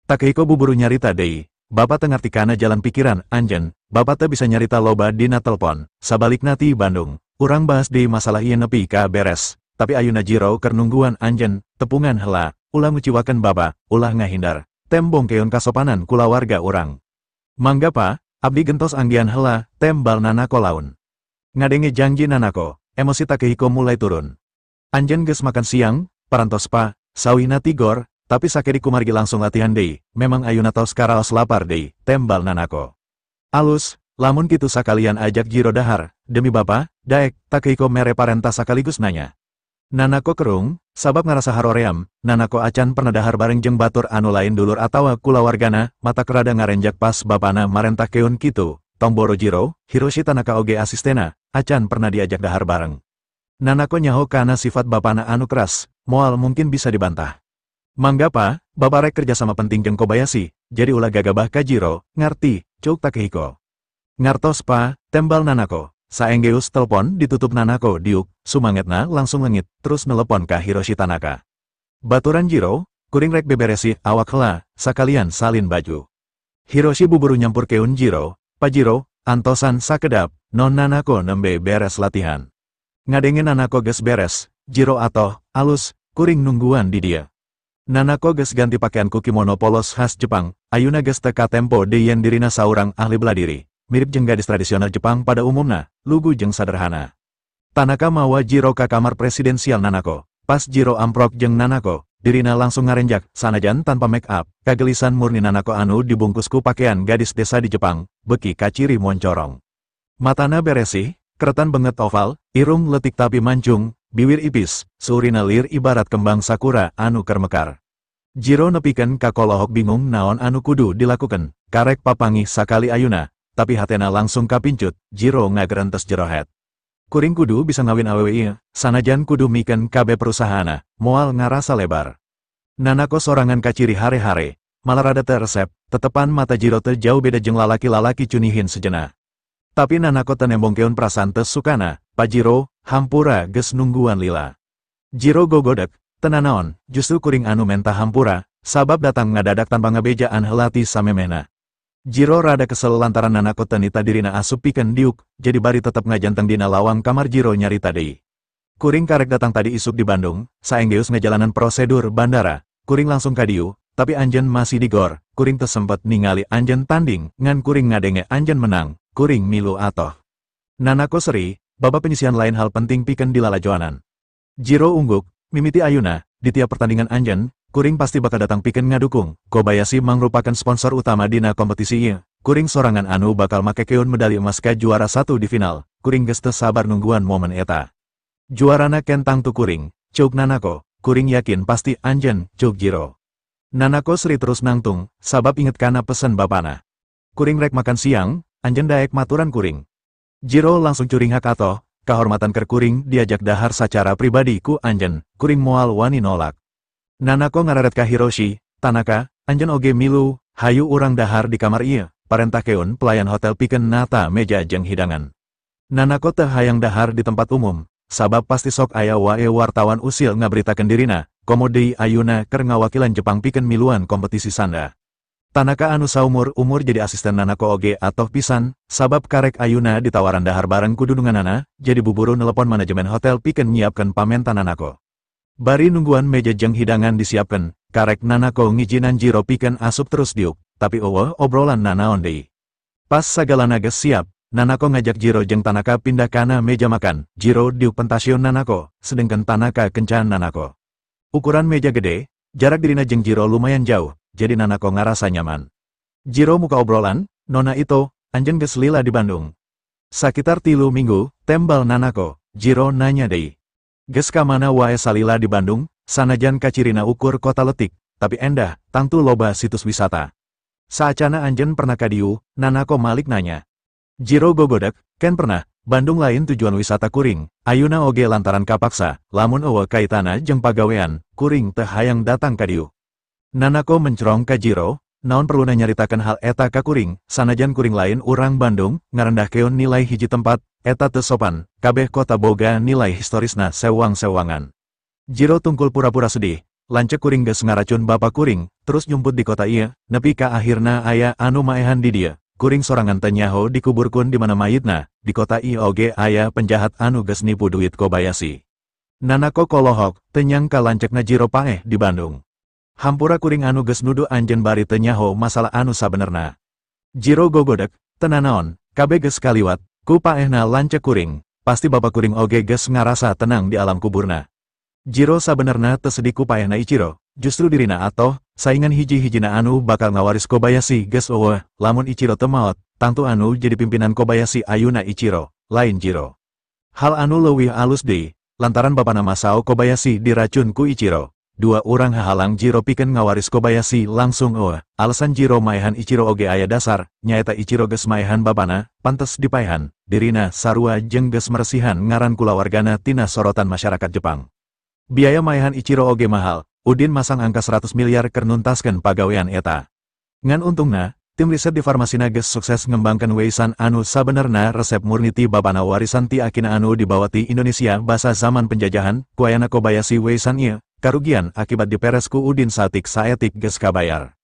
Takehiko buburu nyarita deui, "Bapak teu ngarti kana jalan pikiran anjeun, bapak teu bisa nyarita loba dina telepon, sabalikna ti Bandung, urang bahas deui masalah ieu nepi ka beres." tapi Ayeuna Jiro keur nungguan anjeun, tepungan heula, ulah nguciwakeun baba, ulah ngahindar, tembongkeun kasopanan kula warga urang. Mangga pa, abdi gentos anggian heula, tembal Nanako laun. Ngadenge janji Nanako, emosi Takehiko mulai turun. Anjeun geus makan siang, parantos pa, sawina tigor, tapi sakedi kumargi langsung latihan deui, memang Ayeuna tos karaos lapar deui, tembal Nanako. Alus, lamun kitu sakalian ajak Jiro dahar, demi bapa, daek, Takehiko mere parenta sakaligus nanya. Nanako kerung, sabab ngarasa haroream, Nanako acan pernah dahar bareng jeung batur anu lain dulur atawa kulawargana, mata kerada ngarenjak pas bapana marentah keun kitu, tong boro Jiro, Hiroshi Tanaka oge asistena, acan pernah diajak dahar bareng. Nanako nyaho kana sifat bapana anu keras, moal mungkin bisa dibantah. Mangga pa, babarek kerjasama penting jeung Kobayashi, jadi ulah gagabah ka Jiro, ngarti, cuk Takehiko. Ngartos pa, tembal Nanako. Saenggeus telepon ditutup Nanako diuk, sumangetna langsung lengit, terus nelepon ka Hiroshi Tanaka. Baturan Jiro, kuring rek beberesi awak heula, sakalian salin baju. Hiroshi buburu nyampur keun Jiro, "Pa Jiro, antosan sakedap, non Nanako nembe beres latihan." Ngadenge Nanako geus beres, Jiro atoh, alus, kuring nungguan di dia. Nanako geus ganti pakaianku kimono polos khas Jepang, ayeuna geus teu katempo deui yen dirina saurang ahli bela diri. Mirip jeung gadis tradisional Jepang pada umumna, lugu jeung sederhana. Tanaka mawa Jiro ka kamar presidensial Nanako. Pas Jiro amprok jeung Nanako, dirina langsung ngarenjak, sanajan tanpa make up, kagelisan murni Nanako anu dibungkusku pakaian gadis desa di Jepang, beki kaciri moncorong. Matana beresih, keretan banget oval, irung letik tapi mancung, bibir ipis, surina lir ibarat kembang sakura anu keur mekar. Jiro nepikeun ka kolohok bingung naon anu kudu dilakukeun, karek papangih sakali ayeuna. Tapi hatena langsung kapincut, Jiro ngagerentes jerohet. Kuring kudu bisa ngawin awewe ieu, sanajan kudu mikeun kabeh perusahaana, moal ngarasa lebar. Nanako sorangan kaciri hare-hare, malah rada teu resep, tetepan mata Jiro teu jauh beda jeung lalaki-lalaki cunihin sejenah. Tapi Nanako teu nembongkeun perasaan teu sukana, "Pa Jiro, hampura geus nungguan lila." Jiro gogodek, teu nanaon, justru kuring anu mentah hampura, sabab datang ngadadak tanpa ngabejaan heula ti samemehna. Jiro rada kesel lantaran Nanako tenita dirina asup pikeun diuk, jadi bari tetep ngajanteng dina lawang kamar Jiro nyarita deui. Kuring karek datang tadi isuk di Bandung, saenggeus ngajalanan prosedur bandara, kuring langsung ka dieu, tapi anjeun masih di gor, kuring teu sempet ningali anjeun tanding, ngan kuring ngadenge anjeun menang, kuring milu atoh. Nanako seri, baba penyisian lain hal penting pikeun di lalajoanan. Jiro ungguk, mimiti ayeuna, di tiap pertandingan anjeun, kuring pasti bakal datang pikeun ngadukung. Kobayashi mangrupakan sponsor utama dina kompetisi ieu. Kuring sorangan anu bakal make keun medali emas ka juara 1 di final. Kuring geus teu sabar nungguan momen eta. Juarana kentang tu kuring, cuk Nanako. Kuring yakin pasti anjeun, cuk Jiro. Nanako seri terus nangtung, sabab inget kana pesen bapana. Kuring rek makan siang, anjeun daek maturan kuring. Jiro langsung curing hak atoh, kahormatan keur kuring diajak dahar sacara pribadi ku anjeun. Kuring moal wani nolak. Nanako ngararet ka Hiroshi, "Tanaka, anjeun oge milu, hayu urang dahar di kamar ieu." Parentah keun pelayan hotel pikeun nata meja jeung hidangan. Nanako teu hayang dahar di tempat umum, sabab pasti sok aya wae wartawan usil ngabritakeun dirina, komo deui ayeuna keur ngawakilan Jepang pikeun miluan kompetisi sanda. Tanaka anu saumur-umur jadi asisten Nanako oge atoh pisan, sabab karek ayeuna ditawaran dahar bareng kudu dunganana, jadi buburu nelepon manajemen hotel pikeun nyiapkeun pamenta Nanako. Bari nungguan meja jeung hidangan disiapkan, karek Nanako ngijinan Jiro pikeun asup terus diuk, tapi eueuh obrolan nanaon deui. Pas sagalana geus siap, Nanako ngajak Jiro jeung Tanaka pindah kana meja makan. Jiro diuk pentasieun Nanako, sedengkeun Tanaka kencan Nanako. Ukuran meja gede, jarak dirina jeung Jiro lumayan jauh, jadi Nanako ngarasa nyaman. Jiro muka obrolan, "Nona Ito, anjeun geus lila di Bandung." Sakitar 3 minggu, tembal Nanako. Jiro nanya deui. "Geus ka mana wae salila di Bandung, sanajan kacirina ukur kota letik, tapi endah, tangtu loba situs wisata." "Saacana anjeun pernah ka dieu?" Nanako malik nanya. Jiro gogodek, "Ken pernah, Bandung lain tujuan wisata kuring, ayeuna oge lantaran kapaksa, lamun eueuh kaitana jeung pagawean, kuring teu hayang datang ka dieu." Nanako mencerong ka Jiro, "Naon perlu nyaritakeun hal eta ka kuring, sanajan kuring lain urang Bandung, ngarendah keun nilai hiji tempat, eta teu sopan, kabeh kota boga nilai historisna sewang-sewangan." Jiro tungkul pura-pura sedih, lancek kuring geus ngaracun bapa kuring, terus nyumput di kota ieu, nepi ka akhirna aya anu maehan di dieu. Kuring sorangan teu nyaho dikuburkeun di mana mayitna, di kota ieu oge aya penjahat anu geus nipu duit Kobayashi. Nanako kolohok, tenyang ka lancekna Jiro paeh di Bandung. Hampura kuring anu geus nudu anjeun bari teu nyaho masalah anu sabenerna. Jiro gogodek, tenanaon, kabe geus kaliwat, ku paehna lancek kuring, pasti bapak kuring oge geus ngarasa tenang di alam kuburna. Jiro sabenerna teu sedih ku paehna Ichiro, justru dirina atoh, saingan hiji-hijina anu bakal ngawaris Kobayashi geus eueuh, lamun Ichiro teu maot, tangtu anu jadi pimpinan Kobayashi ayeuna Ichiro, lain Jiro. Hal anu leuwih alus deui, lantaran bapana Masao Kobayashi diracun ku Ichiro. Dua urang hahalang Jiro pikeun ngawaris Kobayashi langsung eueuh. Alasan Jiro maehan Ichiro oge aya dasar, nyaeta Ichiro geus maehan bapana, pantes dipaehan, dirina sarua jeung geus meresihan ngaran kulawargana tina sorotan masyarakat Jepang. Biaya maehan Ichiro oge mahal, Udin masang angka 100 miliar keur nuntaskeun pagawean eta. Ngan untungna, tim riset di farmasina geus sukses ngembangkeun weisan anu sabenerna resep murni ti bapana warisan ti akina anu dibawa ti Indonesia basa zaman penjajahan, kuayana Kobayashi weisan ieu, karugian akibat diperes ku Udin satik saetik geus kabayar.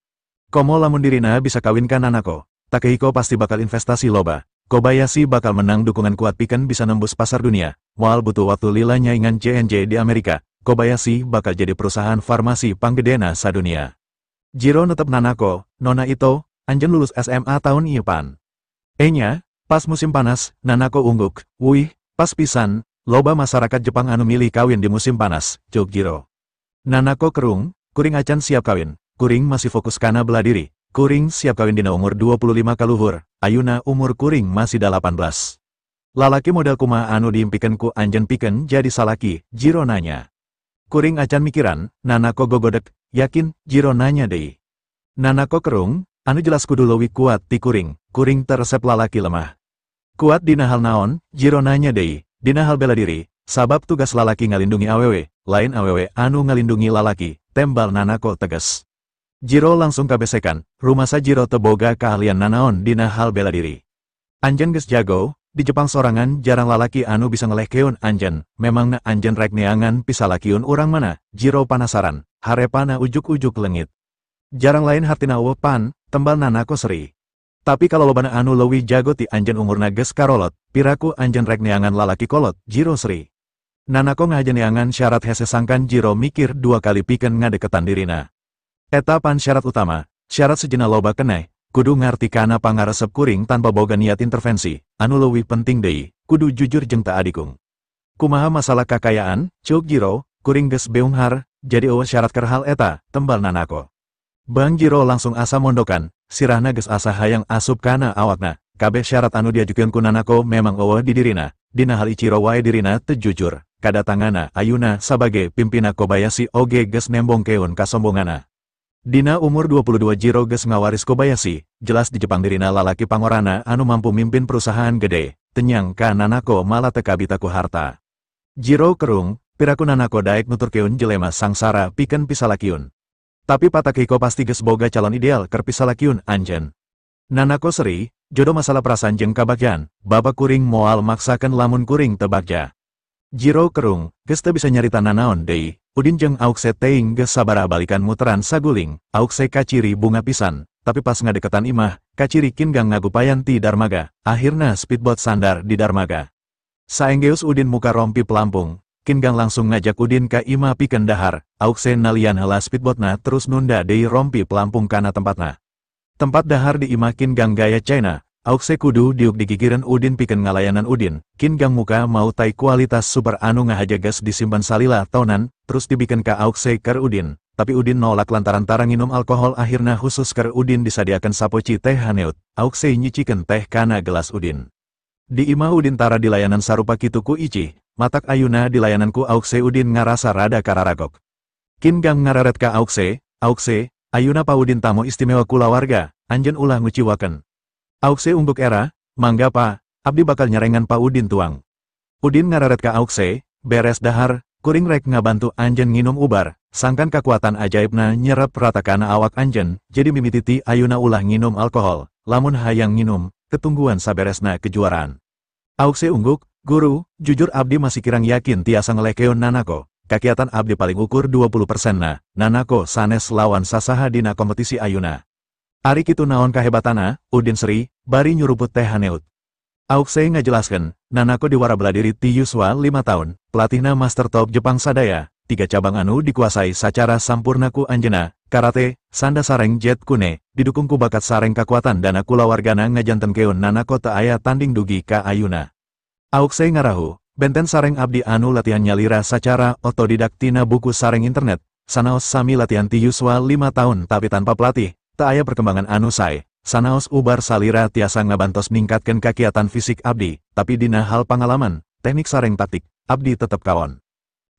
Komo lamun dirina bisa kawinkan Nanako, Takehiko pasti bakal investasi loba. Kobayashi bakal menang dukungan kuat pikeun bisa nembus pasar dunia. Moal butuh waktu lila nyaingan J&J di Amerika, Kobayashi bakal jadi perusahaan farmasi panggedena sadunia. Jiro netep Nanako, nona Ito, anjeun lulus SMA tahun ieu pan. Enya, pas musim panas, Nanako ungguk, wuih, pas pisan, loba masyarakat Jepang anu milih kawin di musim panas, jog Jiro. Nanako kerung, kuring acan siap kawin, kuring masih fokus kana bela diri, kuring siap kawin dina umur 25 kaluhur, ayuna umur kuring masih 18. Lalaki model kumaha anu diimpikeun ku anjeun pikeun jadi salaki, Jiro nanya. Kuring acan mikiran, Nanako gogodek, yakin, Jiro nanya deui. Nanako kerung, anu jelas kudu leuwih kuat ti kuring, kuring teresep lalaki lemah. Kuat dina hal naon, Jiro nanya deui, dina hal bela diri, sabab tugas lalaki ngalindungi awewe, lain awewe anu ngalindungi lalaki, tembal Nanako tegas. Jiro langsung kabesekan, rumasa Jiro teboga keahlian nanaon dina hal bela diri. Anjeun geus jago, di Jepang sorangan jarang lalaki anu bisa ngelehkeun anjeun, memangna anjeun rek neangan pisalakiun urang mana, Jiro panasaran, harepana ujuk-ujuk lengit. Jarang lain hartina eueuh pan, tembal Nanako seri. Tapi kalau lobana anu leuwih jago ti anjeun umurna geus karolot, piraku anjeun rek neangan lalaki kolot, Jiro seri. Nanako ngahajen neangan syarat hese sangkan Jiro mikir dua kali pikeun ngadeketan dirina. Eta pan syarat utama, syarat sejenna loba keneh, kudu ngarti kana pangaresep kuring tanpa boga niat intervensi, anu leuwih penting deui, kudu jujur jeung teu adikung. Kumaha masalah kakayaan, ceuk Jiro, kuring geus beunghar, jadi eueuh syarat keur hal eta, tembal Nanako. Bang Jiro langsung asa mondokan, sirahna geus asa hayang asup kana awakna, kabeh syarat anu diajukeun ku Nanako memang eueuh di dirina, dina hal Ichiro wae dirina teu jujur. Kadatangana ayuna sebagai pimpina Kobayashi oge geus nembongkeun kasombongana. Dina umur 22 Jiro geus ngawaris Kobayashi, jelas di Jepang dirina lalaki pangorana anu mampu mimpin perusahaan gede, tenyang ka Nanako malah teu kabita ku harta. Jiro kerung, piraku Nanako daek nuturkeun jelema sangsara pikeun pisalakiun. Tapi Takehiko pasti geus boga calon ideal keur pisalakiun anjeun. Nanako seri, jodoh masalah perasaan jeung kabagyan, babak kuring moal maksakeun lamun kuring teu bagja. Jiro kerung, geus teu bisa nyarita nanaon deui, Udin jeung Aukse teuing geus sabaraha balikan muteran saguling, Aukse kaciri bunga pisan, tapi pas ngadeketan imah, kaciri Kingang ngagupayan ti darmaga, akhirna speedboat sandar di darmaga. Saenggeus Udin muka rompi pelampung, Kingang langsung ngajak Udin ka imah pikeun dahar, Aukse nalian heula speedboatna terus nunda deui rompi pelampung kana tempatna. Tempat dahar di imah Kingang gaya China. Aukse kudu diuk digigireun Udin pikeun ngalayanan Udin, Kingang muka mau tai kualitas super anu ngahaja geus disimpan salila tahunan, terus dibikeun ka Aukse keur Udin, tapi Udin nolak lantaran tara nginum alkohol akhirna khusus keur Udin disadiakeun sapoci teh haneut, Aukse nyicikeun teh kana gelas Udin. Di imah Udin tara di layanan sarupa kitu ku Ichi, matak ayuna di layanan ku Aukse Udin ngarasa rada kararagok. Kingang ngareret ka Aukse, Aukse, ayuna pa Udin tamu istimewa kulawarga, anjeun ulah nguciwakeun. Aukse ungguk era, mangga pa, abdi bakal nyarengan pa Udin tuang. Udin ngararet ka Aukse, beres dahar, kuring rek ngabantu anjeun nginum ubar, sangkan kekuatan ajaibna nyerep rata kana awak anjeun, jadi mimititi ayuna ulah nginum alkohol, lamun hayang nginum, ketungguan saberesna kejuaraan. Aukse ungguk, guru, jujur abdi masih kirang yakin tiasa ngelehkeun Nanako, kakiatan abdi paling ukur 20% na, Nanako sanes lawan sasaha dina kompetisi ayuna. Ari kitu naon kahebatana, Udin seri, bari nyuruput teh haneut. Auxe ngajelaskan, nanako diwara beladiri ti yuswa 5 tahun, pelatihna master top Jepang sadaya, 3 cabang anu dikuasai secara sampurna ku anjeuna, karate, sanda sareng jet kune, didukung ku bakat sareng kekuatan dana kulawargana ngajanten keun nanako teu aya tanding dugi ka ayuna. Auxe ngarahu, benten sareng abdi anu latihan nyalira secara otodidak tina buku sareng internet, sanaos sami latihan ti yuswa 5 tahun tapi tanpa pelatih, teu aya perkembangan anu sae. Sanaos ubar salira tiasa ngabantos ningkatkeun kakiatan fisik abdi, tapi dina hal pangalaman, teknik sareng taktik, abdi tetep kawon.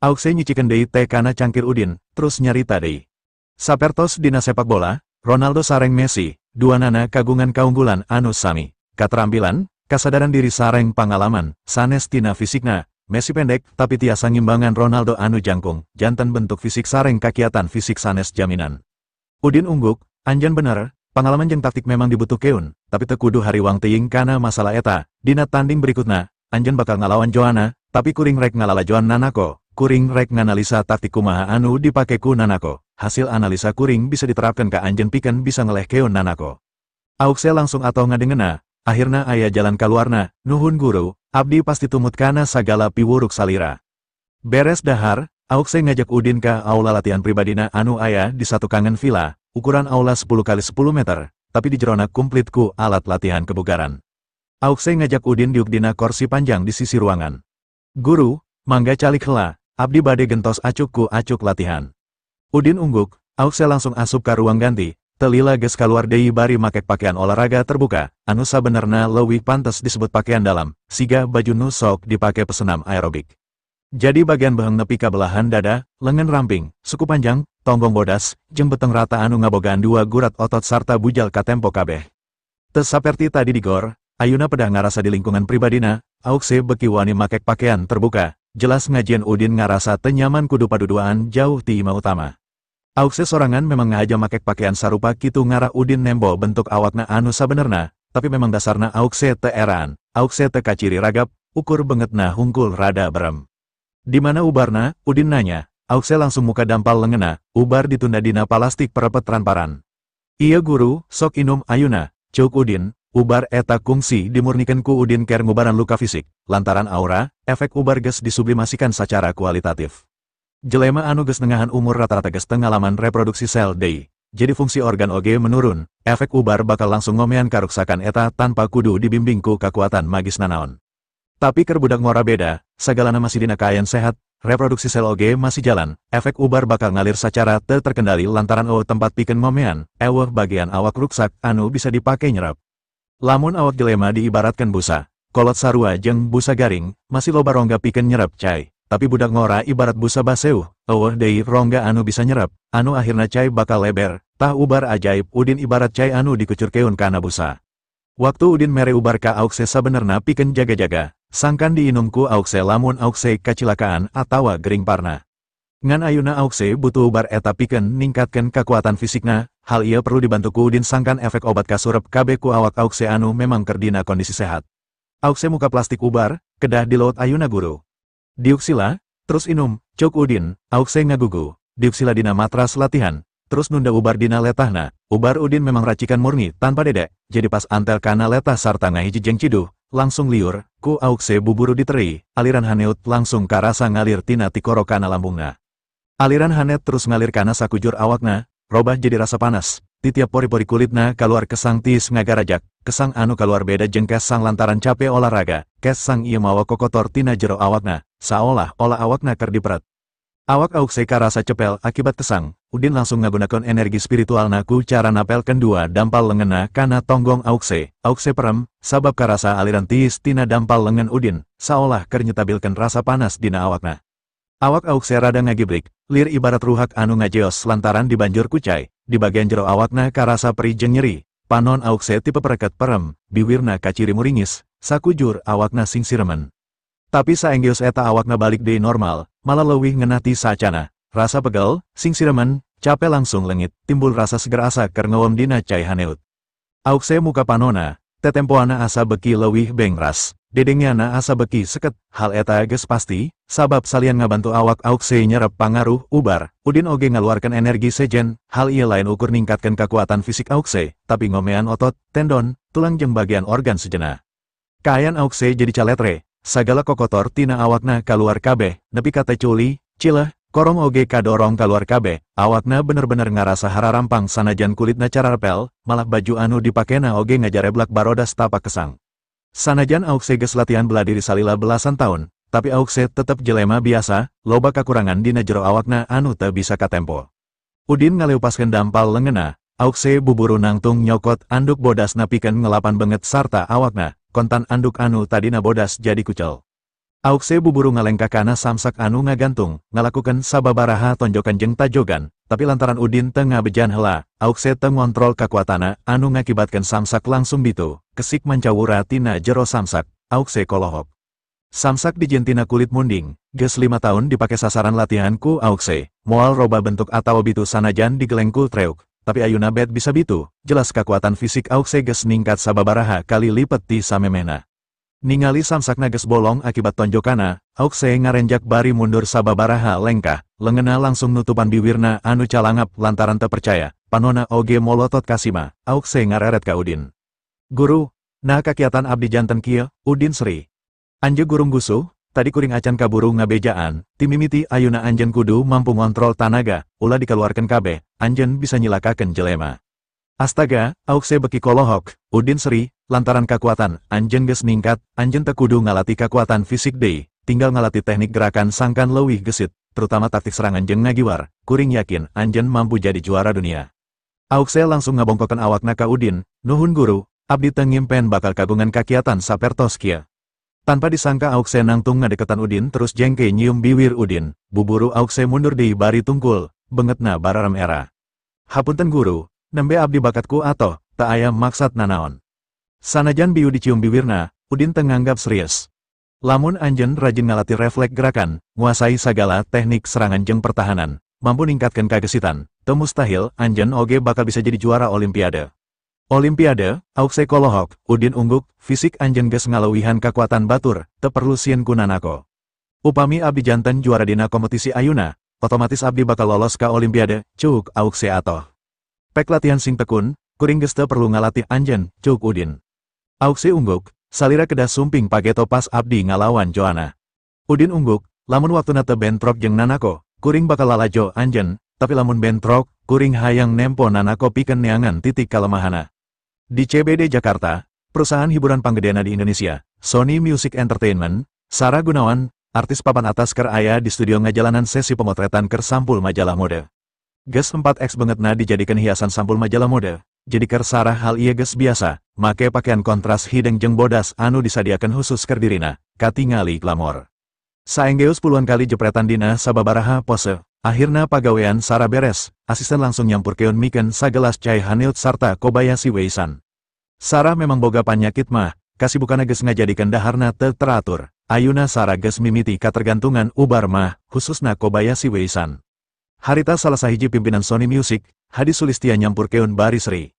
Auxe nyicikeun deui teh kana cangkir Udin, terus nyarita deui. Sapertos dina sepak bola, Ronaldo sareng Messi, duanana kagungan kaunggulan anu sami. Katerampilan, kasadaran diri sareng pangalaman, sanes tina fisikna, Messi pendek tapi tiasa ngimbangan Ronaldo anu jangkung, janten bentuk fisik sareng kakiatan fisik sanes jaminan. Udin ungguk, anjan bener. Pengalaman jeung taktik memang dibutuhkeun, tapi teu kudu hariwang teuing kana masalah eta. Dina tanding berikutna, anjeun bakal ngalawan Joanna, tapi kuring rek ngalalajoan nanako, kuring rek nganalisa taktik kumaha anu dipake ku nanako. Hasil analisa kuring bisa diterapkan ka anjeun pikeun bisa ngelehkeun nanako. Auxe langsung atoh ngadengeuna, akhirna aya jalan kaluarna, nuhun guru, abdi pasti tumut kana sagala piwuruk salira. Beres dahar, Auxe ngajak Udin ka aula latihan pribadina anu aya di satu kangen villa. Ukuran aula 10 x 10 meter, tapi di jerona kumplit ku alat latihan kebugaran. Auxe ngajak Udin diuk dina kursi panjang di sisi ruangan. Guru, mangga calik heula, abdi bade gentos acuk ku acuk latihan. Udin ungguk, Auxe langsung asup ka ruang ganti, telila geus kaluar deui bari make pakaian olahraga terbuka, anu sabenerna leuwih pantes disebut pakaian dalam, siga baju nu sok dipake pesenam aerobik. Jadi bagian beheng nepi ka belahan dada, lengan ramping, suku panjang, tonggong bodas, jeung beteng rata anu ngabogaan 2 gurat otot sarta bujal ka tempo kabeh. Teu saperti tadi di gor, ayeuna pedah ngarasa di lingkungan pribadina, Auxe beki wani makek pakaian terbuka, jelas ngajieun Udin ngarasa teu nyaman kudu paduduaan jauh ti imah utama. Auxe sorangan memang ngahaja makek pakaian sarupa kitu ngarah Udin nembo bentuk awakna anu sabenerna, tapi memang dasarna Auxe teu eraan, Auxe teu kaciri ragap, ukur bengetna hungkul rada berem. Di mana ubarna? Udin nanya. Auxe langsung muka dampal lengena, ubar ditunda dina palastik perepet transparan. Iya guru, sok inum ayuna, ceuk Udin, ubar eta kungsi dimurnikeun ku Udin ker ngubaran luka fisik, lantaran aura, efek ubar geus disublimasikan secara kualitatif. Jelema anu geus nengahan umur rata-rata geus teu ngalaman reproduksi sel deui, jadi fungsi organ oge menurun, efek ubar bakal langsung ngomean karuksakan eta tanpa kudu dibimbing ku kakuatan magis nanaon. Tapi keur budak ngora beda, sagalana masih dina kaayaan sehat, reproduksi sel oge masih jalan, efek ubar bakal ngalir secara teu terkendali lantaran tempat pikeun momean, bagian awak ruksak anu bisa dipake nyerap. Lamun awak jelema diibaratkan busa, kolot sarua jeung busa garing, masih loba rongga pikeun nyerap cai, tapi budak ngora ibarat busa baseuh, deui rongga anu bisa nyerap, anu akhirna cai bakal leber, tah ubar ajaib Udin ibarat cai anu dikucurkeun kana busa. Waktu Udin mere ubar ka Auxe sabenerna pikeun jaga-jaga, sangkan diinum ku Auxe lamun Auxe kacilakaan atawa gering parna. Ngan ayuna Auxe butuh ubar eta pikeun ningkatkeun kakuatan fisikna, hal ieu perlu dibantu ku Udin sangkan efek obat kasurep kabeh ku awak Auxe anu memang keur dina kondisi sehat. Auxe muka plastik ubar, kedah dilaut ayuna guru. Diuk sila, terus inum, ceuk Udin, Auxe ngagugu, diuk sila dina matras latihan. Terus nunda ubar dina letahna, ubar Udin memang racikan murni, tanpa dedek, jadi pas antel kana letah sarta ngahiji jeung ciduh, langsung liur, ku Auxe buburu diteri, aliran haneut langsung karasa ngalir tina tikoro kana lambungna. Aliran hanet terus ngalir kana sakujur awakna, robah jadi rasa panas, di tiap pori-pori kulitna kaluar kesang tis ngagarajak, kesang anu kaluar beda jeung kesang lantaran capek olahraga, kesang ieu mawa kokotor tina jero awakna, saolah-olah awakna keur diperet. Awak Auxe karasa cepel akibat kesang, Udin langsung ngagunakeun energi spiritualna ku cara napelkeun dua dampal lengena kana tonggong Auxe. Auxe perem, sabab karasa aliran tiis tina dampal lengan Udin, saolah keur nyetabilkeun rasa panas dina awakna. Awak Auxe rada ngagiblik, lir ibarat ruhak anu ngajeos lantaran dibanjur kucai, di bagian jero awakna karasa perih jeung nyeri. Panon Auxe tipe pereket perem, biwirna kaciri muringis, sakujur awakna sing siremen. Tapi saenggeus eta awakna balik deui normal, malah leuwih ngeunah ti saacana. Rasa pegel, sing siremen, capek langsung lengit, timbul rasa seger asa keur ngeueum dina cai haneut. Auxe muka panona, tetempoana asa beki leuwih bengras, dedengnyana asa beki seket, hal eta geus pasti, sabab salian ngabantu awak Auxe nyerep pangaruh ubar, Udin oge ngaluarkeun energi sejen, hal ieu lain ukur ningkatkeun kakuatan fisik Auxe, tapi ngomean otot, tendon, tulang jeung bagian organ sejenna. Kaayan aukse jadi caletre, sagala kokotor tina awakna kaluar kabeh, nepi kate culi, cileh, korong oge kadorong kaluar kabeh, awakna bener-bener ngarasa hararampang sanajan kulitna cara repel, malah baju anu dipakena oge ngajareblak barodas tapak kesang. Sanajan aukse geus latihan bela diri salila belasan tahun, tapi aukse tetep jelema biasa, loba kakurangan dina jero awakna anu teu bisa katempo. Udin ngaleupaskeun dampal leungeunna, aukse buburu nangtung nyokot anduk bodasna pikeun ngelapan banget sarta awakna, kontan anduk anu tadina bodas jadi kucel. Aukse buburu ngalengkakana samsak anu ngagantung, ngalakukeun sababaraha tonjokan jeung tajogan, tapi lantaran Udin teu ngabejan heula, aukse teu ngontrol kakuatana anu ngakibatkeun samsak langsung bitu, kesik mancawura tina jero samsak, aukse kolohok. Samsak dijieun tina kulit munding, geus 5 tahun dipake sasaran latihan ku aukse, moal roba bentuk atawa bitu sanajan digelengku treuk, tapi ayuna bet bisa bitu, jelas kekuatan fisik aukse geus ningkat sababaraha kali lipet ti samemehna. Ningali samsakna geus bolong akibat tonjokana, aukse ngarenjak bari mundur sababaraha lengkah, leungeunna langsung nutupan biwirna anu calangap lantaran teu percaya, panonna oge molotot kasima, aukse ngareret ka Udin. Guru, nah kakiatan abdi janten kieu, Udin seri. Anje gurung gusuh, tadi kuring acan kaburu ngabejaan, timimiti ayuna anjen kudu mampu ngontrol tanaga, ulah dikeluarkan kabeh, anjen bisa nyilakakeun jelema. Astaga, aukse beki kolohok, Udin seri, lantaran kekuatan, anjen geus ningkat, anjen teu kudu ngalati kekuatan fisik deui, tinggal ngalati teknik gerakan sangkan leuwih gesit, terutama taktik serangan jeung ngagiwar, kuring yakin anjen mampu jadi juara dunia. Aukse langsung ngabongkokeun awakna ka Udin, nuhun guru, abdi teu ngimpen bakal kagungan kakiatan sapertos kieu. Tanpa disangka aukse nangtung ngadeketan Udin terus jengke nyium biwir Udin, buburu aukse mundur deui bari tungkul, beungeutna bararem era. Hapunten guru, nembe abdi bakatku atoh, teu aya maksad nanaon. Sanajan biu dicium bibirna, Udin teu nganggap serius. Lamun anjen rajin ngalati refleks gerakan, nguasai sagala teknik serangan jeung pertahanan, mampu ningkatkeun kagesitan, teu mustahil anjen oge bakal bisa jadi juara olimpiade. Olimpiade, aukse kolohok, Udin ungguk, fisik anjen geus ngaleuwihan kakuatan batur, teu perlu sieun kunanako. Upami abdi janten juara dina kompetisi ayuna, otomatis abdi bakal lolos ka olimpiade, cuuk aukse atoh. Pek latihan sing tekun, kuring geus teu perlu ngalatih anjen, cuuk Udin. Aukse ungguk, salira kedah sumping pageto pas abdi ngalawan Joanna. Udin ungguk, lamun waktuna teu bentrok jeung nanako, kuring bakal lalajo anjen, tapi lamun bentrok, kuring hayang nempo nanako pikeun neangan titik kalemahana. Di CBD Jakarta, perusahaan hiburan panggedena di Indonesia, Sony Music Entertainment, Sarah Gunawan, artis papan atas keur aya di studio ngajalanan sesi pemotretan keur sampul majalah mode. Geus 4X bangetna dijadikan hiasan sampul majalah mode, jadi keur Sarah hal ieu geus biasa, make pakaian kontras hideng jeung bodas anu disadiakeun khusus keur dirina, katingali glamor. Saenggeus puluhan kali jepretan dina sababaraha pose, akhirna pagawean Sarah beres, asisten langsung nyampurkeun mikeun sagelas cai haniut sarta Kobayashi Weisan. Sarah memang boga panyakit mah, kasibukana geus ngajadikeun daharna teu teratur. Ayuna Sarah geus mimiti katergantungan ubar mah, khususna Kobayashi Weisan. Harita salah sahiji pimpinan Sony Music, Hadi Sulistia nyampurkeun bari seri.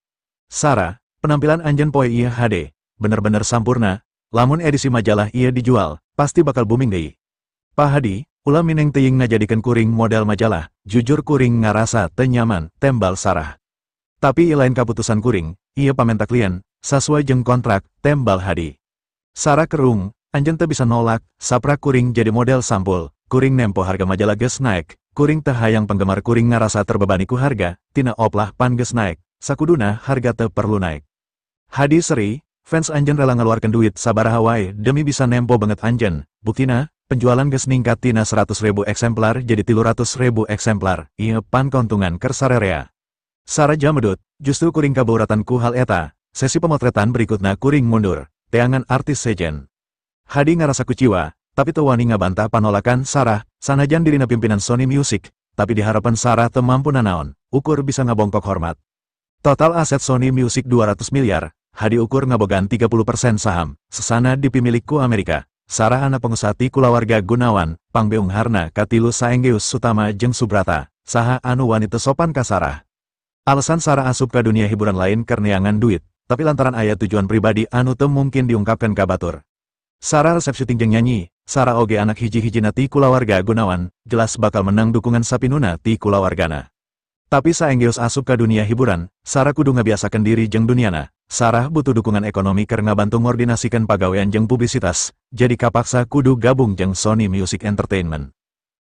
Sarah, penampilan anjen poe ieu HD, bener-bener sampurna, lamun edisi majalah ieu dijual, pasti bakal booming deui. Pak Hadi, ulah mineng teuing ngajadikeun kuring model majalah, jujur kuring ngarasa teu nyaman, tembal Sarah. Tapi lain kaputusan kuring, ieu pamenta klien, sasuai jeung kontrak, tembal Hadi. Sarah kerung, anjeun teu bisa nolak, saprak kuring jadi model sampul, kuring nempo harga majalah geus naek, kuring teu hayang penggemar kuring ngarasa terbebani ku harga, tina oplah pan geus naek, sakuduna harga teu perlu naek. Hadi seri, fans anjeun rela ngaluarkeun duit sabaraha wae demi bisa nempo banget anjeun, buktina, penjualan geus ningkat tina 100.000 eksemplar jadi 300.000 eksemplar, ieu pan kauntungan keur sarerea. Sarah jamedut, justru kuring kabauratan ku hal eta, sesi pemotretan berikutna kuring mundur, teangan artis sejen. Hadi ngarasa kuciwa, tapi teu wani ngabantah panolakan Sarah, sanajan dirina pimpinan Sony Music, tapi diharapan Sarah teu mampu nanaon, ukur bisa ngabongkok hormat. Total aset Sony Music 200 miliar, Hadi ukur ngabogaan 30% saham, sesana dipimilik ku Amerika. Sarah anak pengusaha ti kulawarga Gunawan, pangbeung harna katilu saenggeus Sutama jeung Subrata, saha anu wanita sopan ka Sarah. Alasan Sarah asup ka dunia hiburan lain keur neangan duit, tapi lantaran aya tujuan pribadi anu teu mungkin diungkapkeun ka batur. Sarah resep syuting jeung nyanyi, Sarah oge anak hiji-hijina ti kulawarga Gunawan, jelas bakal menang dukungan sapinuna ti kulawargana. Tapi saenggeus asup ka dunia hiburan, Sarah kudu ngabiasakeun diri jeung duniana, Sarah butuh dukungan ekonomi keur ngabantu ngordinasikeun pagawean jeung publisitas, jadi kapaksa kudu gabung jeung Sony Music Entertainment.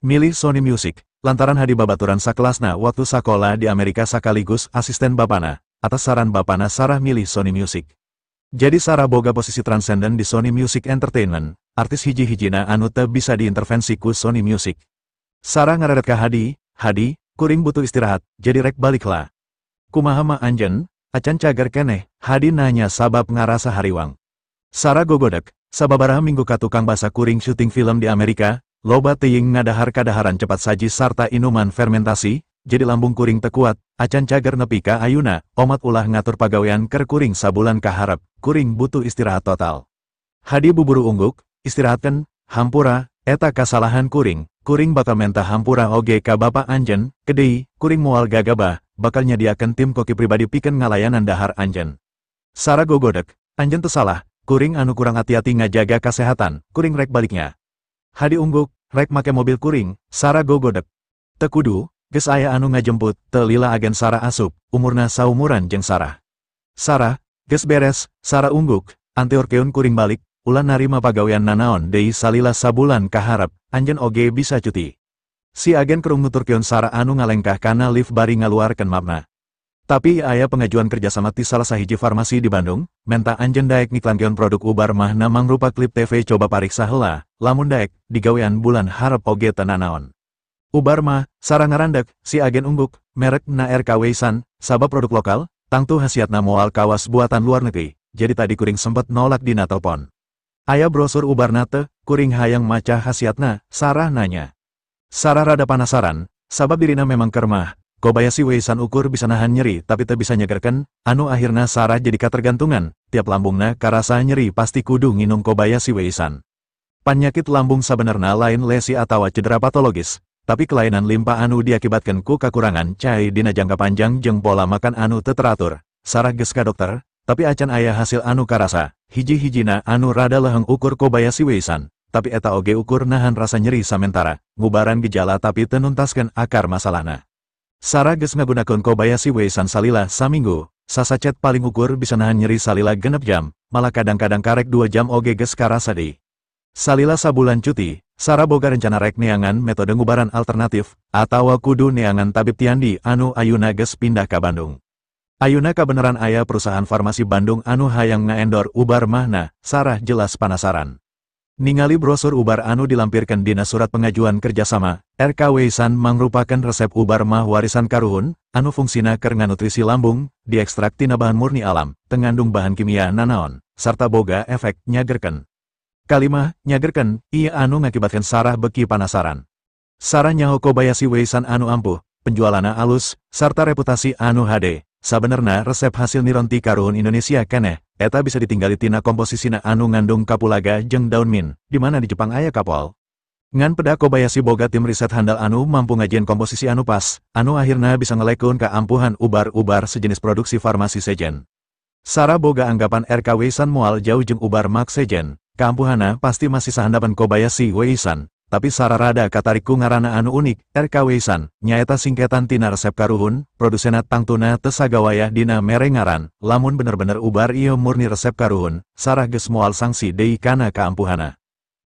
Milih Sony Music, lantaran hadi babaturan sakelasna waktu sakola di Amerika sakaligus asisten bapana, atas saran bapana Sarah milih Sony Music. Jadi Sarah boga posisi transenden di Sony Music Entertainment, artis hiji-hijina anu teu bisa diintervensi ku Sony Music. Sarah ngaredet ka Hadi, kuring butuh istirahat, jadi rek baliklah. Kumaha mah anjeun, acan cager keneh, Hadi nanya sabab ngarasa hariwang. Sarah gogodek, sababaraha minggu ka tukang basa kuring syuting film di Amerika, loba teuing ngadahar kadaharan cepat saji sarta inuman fermentasi, jadi lambung kuring teu kuat, acan cager nepi ka ayuna, omat ulah ngatur pagawean keur kuring sabulan kaharep, kuring butuh istirahat total. Hadi buburu ungguk, istirahatkeun, hampura, eta kasalahan kuring bakal menta hampura oge ka bapa anjen, kedei, kuring moal gagabah, bakal nyadiakeun tim koki pribadi pikeun ngalayanan dahar anjen. Sarah gogodek, anjen teu salah, kuring anu kurang hati-hati ngajaga kasehatan, kuring rek baliknya. Hadi ungguk, rek make mobil kuring, Sarah gogodek. Teu kudu, geus aya anu ngajemput, teu lila agen Sarah asup, umurna saumuran jeung Sarah. Sarah, geus beres, Sarah ungguk, antiorkeun kuring balik, ulah narima pagawean nanaon deui salila sabulan kaharep, anjeun oge bisa cuti. Si agen kerung nuturkeun Sarah anu ngalengkah kana lift bari ngaluarkeun mapna. Tapi aya pengajuan kerjasama ti salah sahiji farmasi di Bandung, menta anjeun daek ngiklankeun produk ubar mahna mangrupa klip TV coba pariksa heula, lamun daek digawean bulan harep oge teu nanaon. Ubar mah, Sarah ngarandek, si agen ungguk, merek na RKW San, sabab produk lokal, tangtu hasiatna moal kawas buatan luar negeri, jadi tadi kuring sempet nolak dina telepon. Aya brosur ubarna teu, kuring hayang maca hasiatna, Sarah nanya. Sarah rada penasaran, sabab dirina memang kermah, Kobayashi Wei-san ukur bisa nahan nyeri tapi teu bisa nyegerkeun, anu akhirna Sarah jadi katergantungan, tiap lambungna karasa nyeri pasti kudu nginum Kobayashi Wei-san. Panyakit lambung sabenerna lain lesi atawa cedera patologis, tapi kelainan limpa anu diakibatkeun ku kakurangan cai dina jangka panjang jeung pola makan anu teu teratur. Sarah geus ka dokter, tapi acan aya hasil anu karasa, hiji-hijina anu rada leheng ukur Kobayashi Wei-san, tapi eta oge ukur nahan rasa nyeri samentara, ngubaran gejala tapi teu nuntaskeun akar masalahna. Sarah geus ngagunakeun Kobayashi Wei-san salila saminggu, sasacet paling ukur bisa nahan nyeri salila 6 jam, malah kadang-kadang karek 2 jam oge geus karasa deui. Salila sabulan cuti, Sarah boga rencana rek neangan metode ngubaran alternatif, atawa kudu neangan tabib Tiandi anu ayuna geus pindah ka Bandung. Ayuna kabeneran aya perusahaan farmasi Bandung anu hayang ngaendor ubar mahna, Sarah jelas penasaran. Ningali brosur ubar anu dilampirkeun dina surat pengajuan kerjasama, RKW San mangrupakeun resep ubar mah warisan karuhun, anu fungsina keur nganutrisi lambung, diekstrak tina bahan murni alam, teu ngandung bahan kimia nanaon, sarta boga efek nyagerkeun. Kalimah nyagerkeun, ieu anu ngakibatkeun Sarah beki penasaran. Sarah nyaho Kobayashi Wei-san anu ampuh, penjualanna alus, sarta reputasi anu hade. Sabenerna resep hasil nironti karuhun Indonesia keneh, eta bisa ditinggali tina komposisina anu ngandung kapulaga jeung daun mint, di mana di Jepang aya kapol. Ngan peda Kobayashi boga tim riset handal anu mampu ngajieun komposisi anu pas, anu akhirna bisa ngelekeun keampuhan ubar-ubar sejenis produksi farmasi sejen. Sarah boga anggapan RKW San moal jauh jeung ubar mak sejen, keampuhanna pasti masih sahandapan Kobayashi Wei-san. Tapi Sarah rada katarik ku ngaranna anu unik, RKW San, nyaeta singketan tina resep karuhun, produsena tangtuna teu sagawayah dina mere ngaran, lamun bener-bener ubar ieu murni resep karuhun, Sarah geus moal sangsi deui kana kaampuhanna.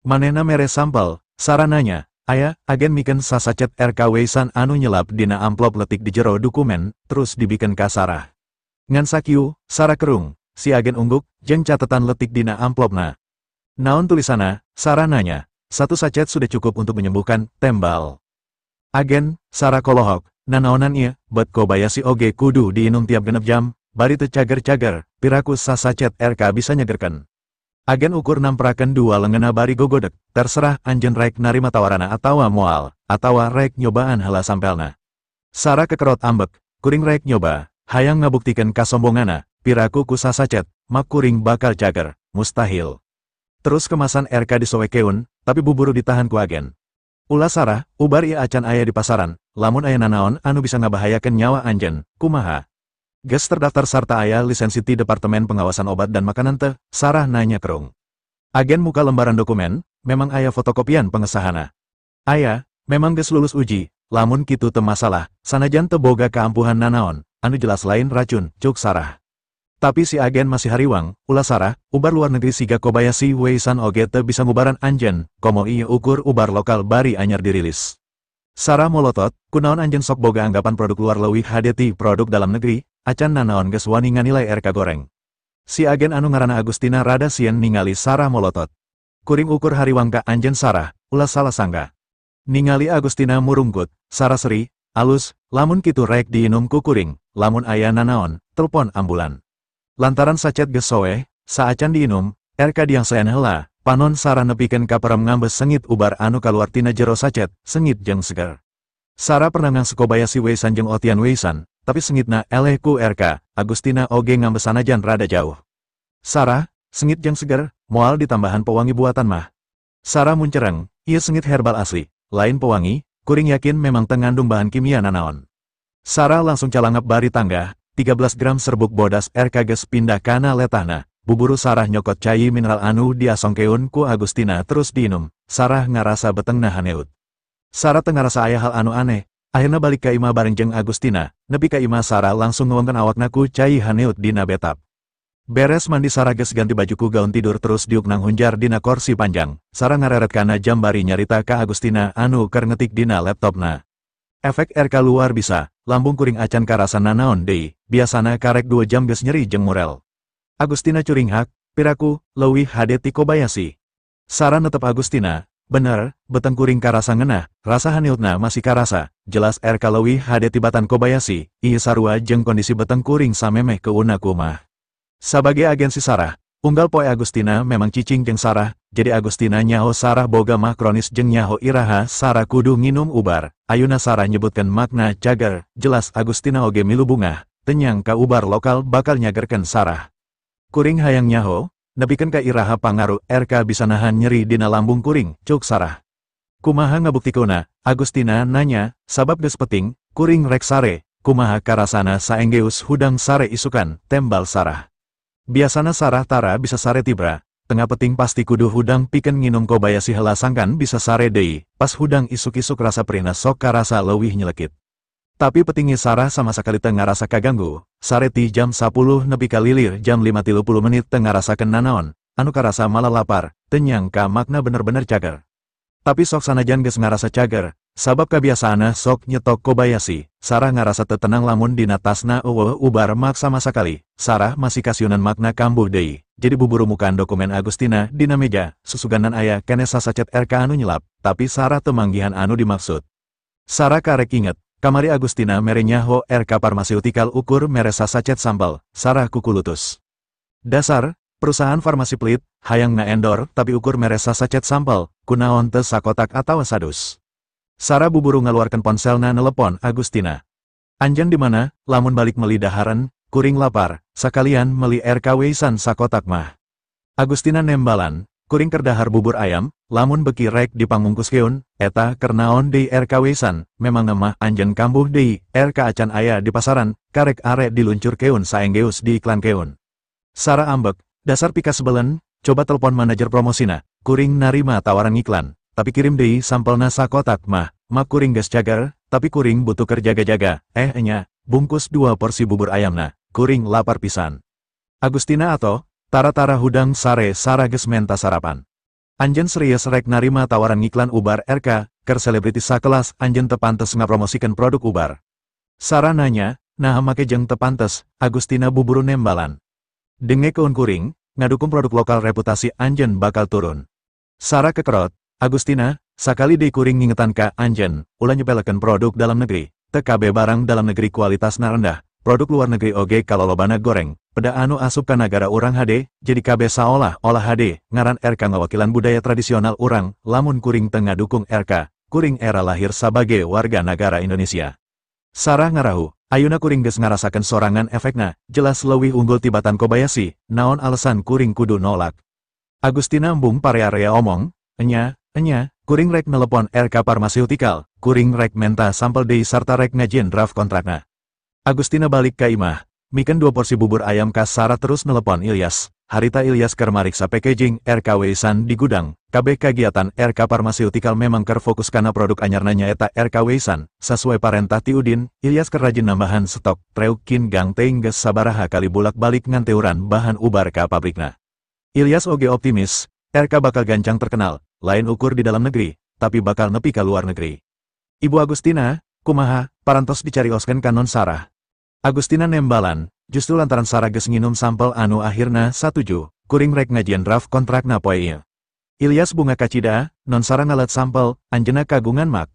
Manehna mere sampel, Sarah nanya, aya, agen mikeun sasacet RKW San anu nyelap dina amplop letik di jero dokumen, terus dibikeun ka Sarah. Ngan sakieu, Sarah kerung, si agen ungguk, jeung catetan letik dina amplopna. Naon tulisanna, Sarah nanya. 1 sachet sudah cukup untuk menyembuhkan tembal. Agen, Sarah kolohok, nanaonan ieu, bet Kobayashi oge kudu diinum tiap 6 jam, bari teu cager-cager, piraku sasacet RK bisa nyegerkeun. Agen ukur namprakeun 2 leungeunna bari gogodek, terserah anjeun rek narima tawarana atawa moal, atawa rek nyobaan heula sampelna. Sarah kekerot ambek, kuring rek nyoba, hayang ngabuktikeun kasombonganna, piraku ku sasacet, mak kuring bakal cager, mustahil. Terus kemasan RK disowekeun, tapi buburu ditahan ku agen. Ulah Sarah, ubar ieu acan aya di pasaran, lamun aya nanaon anu bisa ngabahayakeun nyawa anjeun, kumaha? Geus terdaftar sarta aya lisensi ti Departemen Pengawasan Obat dan Makanan teu? Sarah nanya kerung. Agen muka lembaran dokumen, memang aya fotokopian pengesahanna. Aya, memang geus lulus uji, lamun kitu teu masalah, sanajan teu boga kaampuhan nanaon, anu jelas lain racun, cuk Sarah. Tapi si agen masih hariwang, ulah Sarah, ubar luar negeri siga Kobayashi Wei-san oge teu bisa ngubaran anjen, komo iya ukur ubar lokal bari anyar dirilis. Sarah molotot, kunaon anjen sok boga anggapan produk luar leuwih hade ti produk dalam negeri, acan nanaon geus wani nganilai RK goreng. Si agen anu ngaranna Agustina rada sieun ningali Sarah molotot. Kuring ukur hariwang ka anjen Sarah, ulah salah sangga. Ningali Agustina murungkut, Sarah seri, alus, lamun kitu rek diinum ku kuring, lamun aya nanaon, telpon ambulan. Lantaran sacet geus soeh, saacan diinum, RK diang saen heula, panon Sarah nepikeun ka perem ngambes sengit ubar anu kaluar tina jero sacet, sengit jeung seger. Sarah pernah ngangse Kobayashi Wei-san jeung Otian Wei-san, tapi sengitna eleh ku RK, Agustina oge ngambes sanajan rada jauh. Sarah, sengit jeung seger, moal ditambahan pewangi buatan mah. Sarah muncereng, ieu sengit herbal asli, lain pewangi, kuring yakin memang teu ngandung bahan kimia nanaon. Sarah langsung calangap bari tangga, 13 gram serbuk bodas RK geus pindah kana letahna. Buburu Sarah nyokot cai mineral anu diasongkeun ku Agustina terus diinum. Sarah ngarasa betengna haneut. Sarah teu ngarasa aya hal anu aneh. Akhirna balik ka imah bareng jeung Agustina. Nepi ka imah Sarah langsung ngeuweungkeun awakna ku cai haneut dina betap. Beres mandi Sarah geus ganti baju ku gaun tidur terus diuk nang hunjar dina kursi panjang. Sarah ngareret kana jam bari nyarita ka Agustina anu keur ngetik dina laptopna. Efek RK luar bisa, lambung kuring acan karasa nanaon deui, biasana karek 2 jam geus nyeri jeung murel. Agustina curing hak, piraku, leuwih hade ti Kobayashi. Sarah netep Agustina, bener, beteng kuring karasa ngeunah, rasa haneutna masih karasa, jelas RK leuwih hade tibatan Kobayashi, ieu sarua jeung kondisi beteng kuring samemeh keuna kumah. Sabage agensi Sarah, unggal poe Agustina memang cicing jeung Sarah, jadi Agustina nyaho Sarah boga mah kronis jeung nyaho iraha Sarah kudu nginum ubar. Ayuna Sarah nyebutkan makna cager, jelas Agustina oge milu bungah, tenyang ka ubar lokal bakal nyagerkeun Sarah. Kuring hayang nyaho, nepikeun ka iraha pangaruh RK bisa nahan nyeri dina lambung kuring, cuk Sarah. Kumaha ngabuktikeunna? Agustina nanya, sabab geus peting, kuring rek sare, kumaha karasana saenggeus hudang sare isukan, tembal Sarah. Biasana Sarah tara bisa sare tibra. Tengah peting pasti kudu hudang pikeun nginum Kobayashi heula sangkan bisa sare deui, pas hudang isuk-isuk rasa perihna sok karasa leuwih nyelekit. Tapi petingnya Sarah sama sekali teu ngarasa kaganggu, sare ti jam 10 nepi ka lilir jam 5.30 menit teu ngarasakeun nanaon, anu karasa malah lapar, teu nyangka makna bener-bener cager. Tapi sok sanajan geus ngarasa cager, sabab kabiasaana sok nyetok Kobayashi, Sarah ngarasa teu tenang lamun dina tasna eueuh ubar mak sama sakali. Sarah masih kasiunan makna kambuh deui. Jadi buburu mukaan dokumen Agustina dina meja, susuganan aya kene sasacet RK anu nyelap, tapi Sarah teu manggihan anu dimaksud. Sarah karek inget, kamari Agustina mere nyaho RK Pharmaceutical ukur mere sasacet sampel, Sarah kukulutus. Dasar, perusahaan farmasi pelit, hayang nga-endor tapi ukur mere sasacet sampel, kunaon teu sakotak atawa sadus. Sarah buburu ngaluarkeun ponselna nelepon Agustina. Anjeun di mana? Lamun balik meuli dahareun, kuring lapar, sakalian meli RK Wei-san sakotak mah. Agustina nembalan, kuring keur dahar bubur ayam, lamun beki rek dipangungkuskeun, eta keur naon deui RK Wei-san, memang mah anjeun kambuh deui, RK acan aya di pasaran, karek are diluncurkeun saenggeus diiklankeun. Sarah ambek, dasar pika sebelen, coba telepon manajer promosina, kuring narima tawaran iklan, tapi kirim deui sampelna sakotak mah, mak kuring geus cager, tapi kuring butuh keur jaga-jaga, nya, bungkus 2 porsi bubur ayamna. Kuring lapar pisan. Agustina atau, tara-tara hudang sare Sarah geus menta sarapan. Anjeun serius rek narima tawaran ngiklan ubar RK, keur selebriti sakelas anjeun teu pantes ngapromosikeun produk ubar. Sarah nanya, nah make jeung teu pantes, Agustina buburu nembalan. Dengekeun kuring, ngadukung produk lokal reputasi anjeun bakal turun. Sarah kekerot, Agustina, sakali deui kuring ngingetan ka anjeun, ulah nyepelekeun produk dalam negeri, teu kabeh barang dalam negeri kualitasna rendah. Produk luar negeri oge kalolobana goreng, peda anu asup ka nagara urang hade, jadi kabeh saolah-olah hade, ngaran RK ngawakilan budaya tradisional urang, lamun kuring teu ngadukung RK, kuring era lahir sebagai warga negara Indonesia. Sarah ngarahu, ayuna kuring geus ngarasakeun sorangan efekna, jelas leuwih unggul tibatan Kobayashi, naon alasan kuring kudu nolak. Agustina embung parearea omong, enya, kuring rek nelepon RK Pharmaceutical, kuring rek menta sampel deui sarta rek ngajieun draft kontrakna. Agustina balik ka imah, mikeun 2 porsi bubur ayam ka Sarah terus nelepon Ilyas. harita Ilyas keur mariksa packaging RKW Isan di gudang. Kabeh kagiatan RK Pharmaceutical memang keur fokus kana produk anyarna nyaeta RKW Isan. Sesuai parentah ti Udin, Ilyas keur rajin nambahan stok treukin gang teuing geus sabaraha kali bulak-balik nganteuran bahan ubar ka pabrikna. Ilyas oge optimis, RK bakal gancang terkenal, lain ukur di dalam negeri, tapi bakal nepi ka luar negeri. Ibu Agustina, kumaha, parantos dicari osken kanon Sarah. Agustina nembalan, justru lantaran Sarah geus nginum sampel anu akhirna satuju, kuring rek ngajieun draft kontrakna poe ieu. Ilyas bunga kacida, non Sarah ngalet sampel, anjeunna kagungan mak.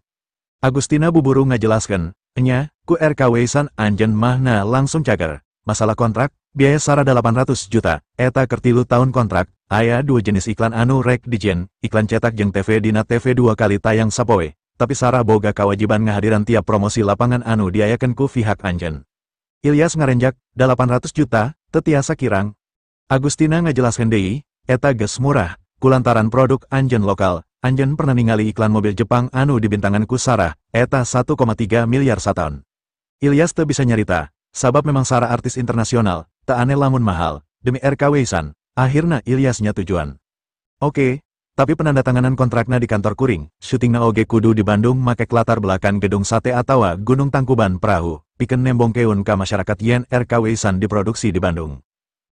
Agustina buburu ngajelaskeun, enya, ku RKW Isan anjeun mahna langsung cager. Masalah kontrak, biaya Sarah 800 juta, eta keur 3 tahun kontrak, aya 2 jenis iklan anu rek dijieun, iklan cetak jeung TV dina TV 2 kali tayang sapoe, tapi Sarah boga kewajiban ngahadiran tiap promosi lapangan anu diayakeun ku pihak anjeun. Ilyas ngarenjak, 800 juta, teu tiasa kirang. Agustina ngajelaskeun deui, eta geus murah, kulantaran produk anjeun lokal, anjeun pernah ningali iklan mobil Jepang anu dibintangan ku Sarah, eta 1,3 miliar sataun. Ilyas teu bisa nyarita, sabab memang Sarah artis internasional, teu aneh lamun mahal, demi RKW Isan, akhirna Ilyas nya tujuan. Oke, tapi penandatanganan kontrakna di kantor kuring, syutingna oge kudu di Bandung make latar belakang gedung sate atawa Gunung Tangkuban Perahu, pikeun nembongkeun ka masyarakat yen RKW Isan diproduksi di Bandung.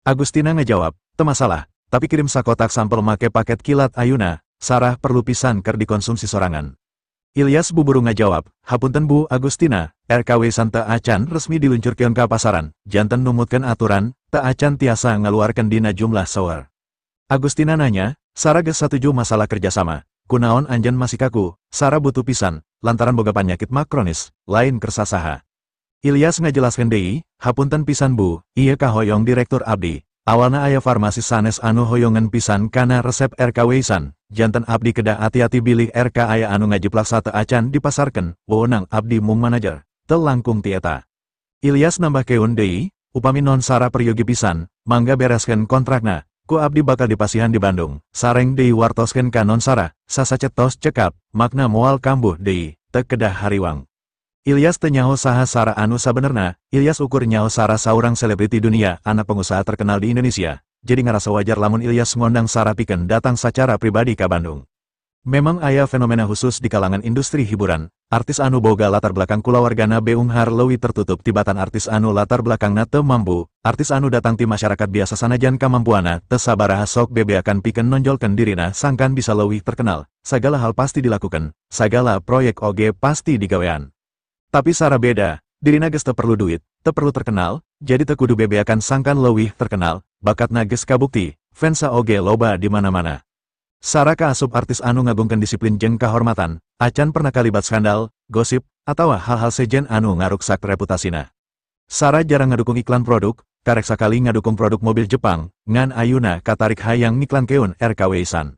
Agustina ngejawab, teu masalah, tapi kirim sakotak sampel make paket kilat ayuna, Sarah perlu pisan keur dikonsumsi sorangan. Ilyas buburu ngajawab, hapunten Bu Agustina, RKW Isan teu acan resmi diluncurkeun ka pasaran, janten numutkeun aturan, teu acan tiasa ngaluarkeun dina jumlah sower. Agustina nanya, Sarah geus satuju masalah kerjasama, kunaon anjeun masih kaku, Sarah butuh pisan, lantaran boga panyakit makronis, lain kersa saha. Ilyas ngajelaskeun deui, hapunten pisan Bu, ieu kahoyong direktur abdi, awalna aya farmasi sanes anu hoyongan pisan kana resep RKW Isan, janten abdi kedah hati-hati bilih RK aya anu ngajiplak teu acan dipasarkeun, wewenang abdi mung manajer, teu langkung ti eta. Ilyas nambahkeun deui, upami non Sarah peryogi pisan, mangga bereskeun kontrakna. Ku abdi bakal dipasihan di Bandung, sareng deui wartoskeun ka non Sarah, sasacetos cekap, makna moal kambuh deui, teu kedah hariwang. Ilyas teu nyaho saha Sarah anu sabenerna, Ilyas ukur nyaho Sarah saurang selebriti dunia, anak pengusaha terkenal di Indonesia, jadi ngarasa wajar lamun Ilyas ngondang Sarah pikeun datang secara pribadi ka Bandung. Memang aya fenomena khusus di kalangan industri hiburan, artis anu boga latar belakang kulawargana beunghar leuwih tertutup tibatan artis anu latar belakangna teu mampu, artis anu datang ti masyarakat biasa sanajan kamampuana teu sabaraha sok bebeakan pikeun nonjolkeun dirina sangkan bisa leuwih terkenal, sagala hal pasti dilakukan, sagala proyek oge pasti digawean. Tapi Sarah beda, dirina geus teu perlu duit, teu perlu terkenal, jadi teu kudu bebeakan sangkan leuwih terkenal, bakatna geus kabukti, fansa oge loba di mana-mana. Sarah kaasup artis anu ngagungkeun disiplin jeung kahormatan, acan pernah kalibat skandal, gosip, atawa hal-hal sejen anu ngaruksak reputasina. Sarah jarang ngadukung iklan produk, karek sakali ngadukung produk mobil Jepang, ngan ayuna katarik hayang ngiklankeun RKW Isan.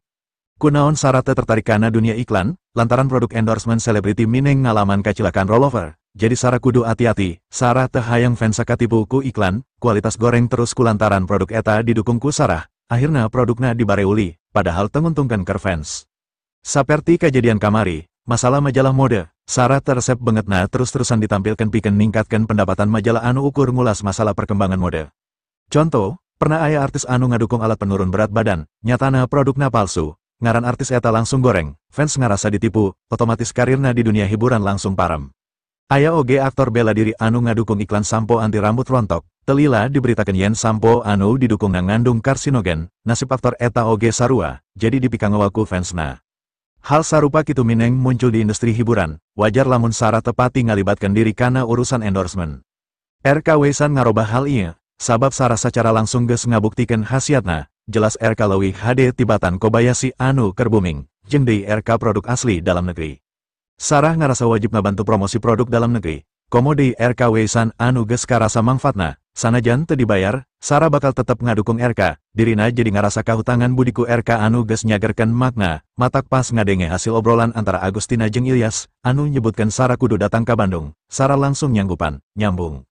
Kunaon Sarah teu tertarik kana dunia iklan, lantaran produk endorsement selebriti mineng ngalaman kacilakan rollover. Jadi Sarah kudu hati-hati, Sarah teu hayang fans sakatipu ku iklan, kualitas goreng terus kulantaran produk eta didukung ku Sarah, akhirna produkna dibareuli, padahal tenguntungkan keur fans. Saperti kejadian kamari, masalah majalah mode, Sarah teresep bangetna terus-terusan ditampilkan pikeun ningkatkeun pendapatan majalah anu ukur ngulas masalah perkembangan mode. Contoh, pernah aya artis anu ngadukung alat penurun berat badan, nyatana produkna palsu, ngaran artis eta langsung goreng, fans ngarasa ditipu, otomatis karirna di dunia hiburan langsung parem. Aya oge aktor bela diri anu ngadukung iklan sampo anti rambut rontok, telila diberitakeun yen sampo anu didukungna ngandung karsinogen, nasib aktor eta oge sarua, jadi dipikangawal ku fansna. Hal sarupa kitu mineng muncul di industri hiburan, wajar lamun Sarah tepati ngalibatkeun diri kana urusan endorsement. RKW Isan ngarobah hal ieu, sabab Sarah sacara langsung geus ngabuktikeun hasiatna, jelas RK leuwih hade tibatan Kobayashi anu keur booming, jeung deui RK produk asli dalam negeri. Sarah ngarasa wajib ngabantu promosi produk dalam negeri, komo deui RKW Isan anu geus karasa mangfatna, sanajan teu dibayar, Sarah bakal tetep ngadukung RK, dirina jadi ngarasa kahutangan budiku RK anu geus nyagerkeun makna, matak pas ngadenge hasil obrolan antara Agustina jeung Ilyas, anu nyebutkeun Sarah kudu datang ka Bandung, Sarah langsung nyanggupan, nyambung.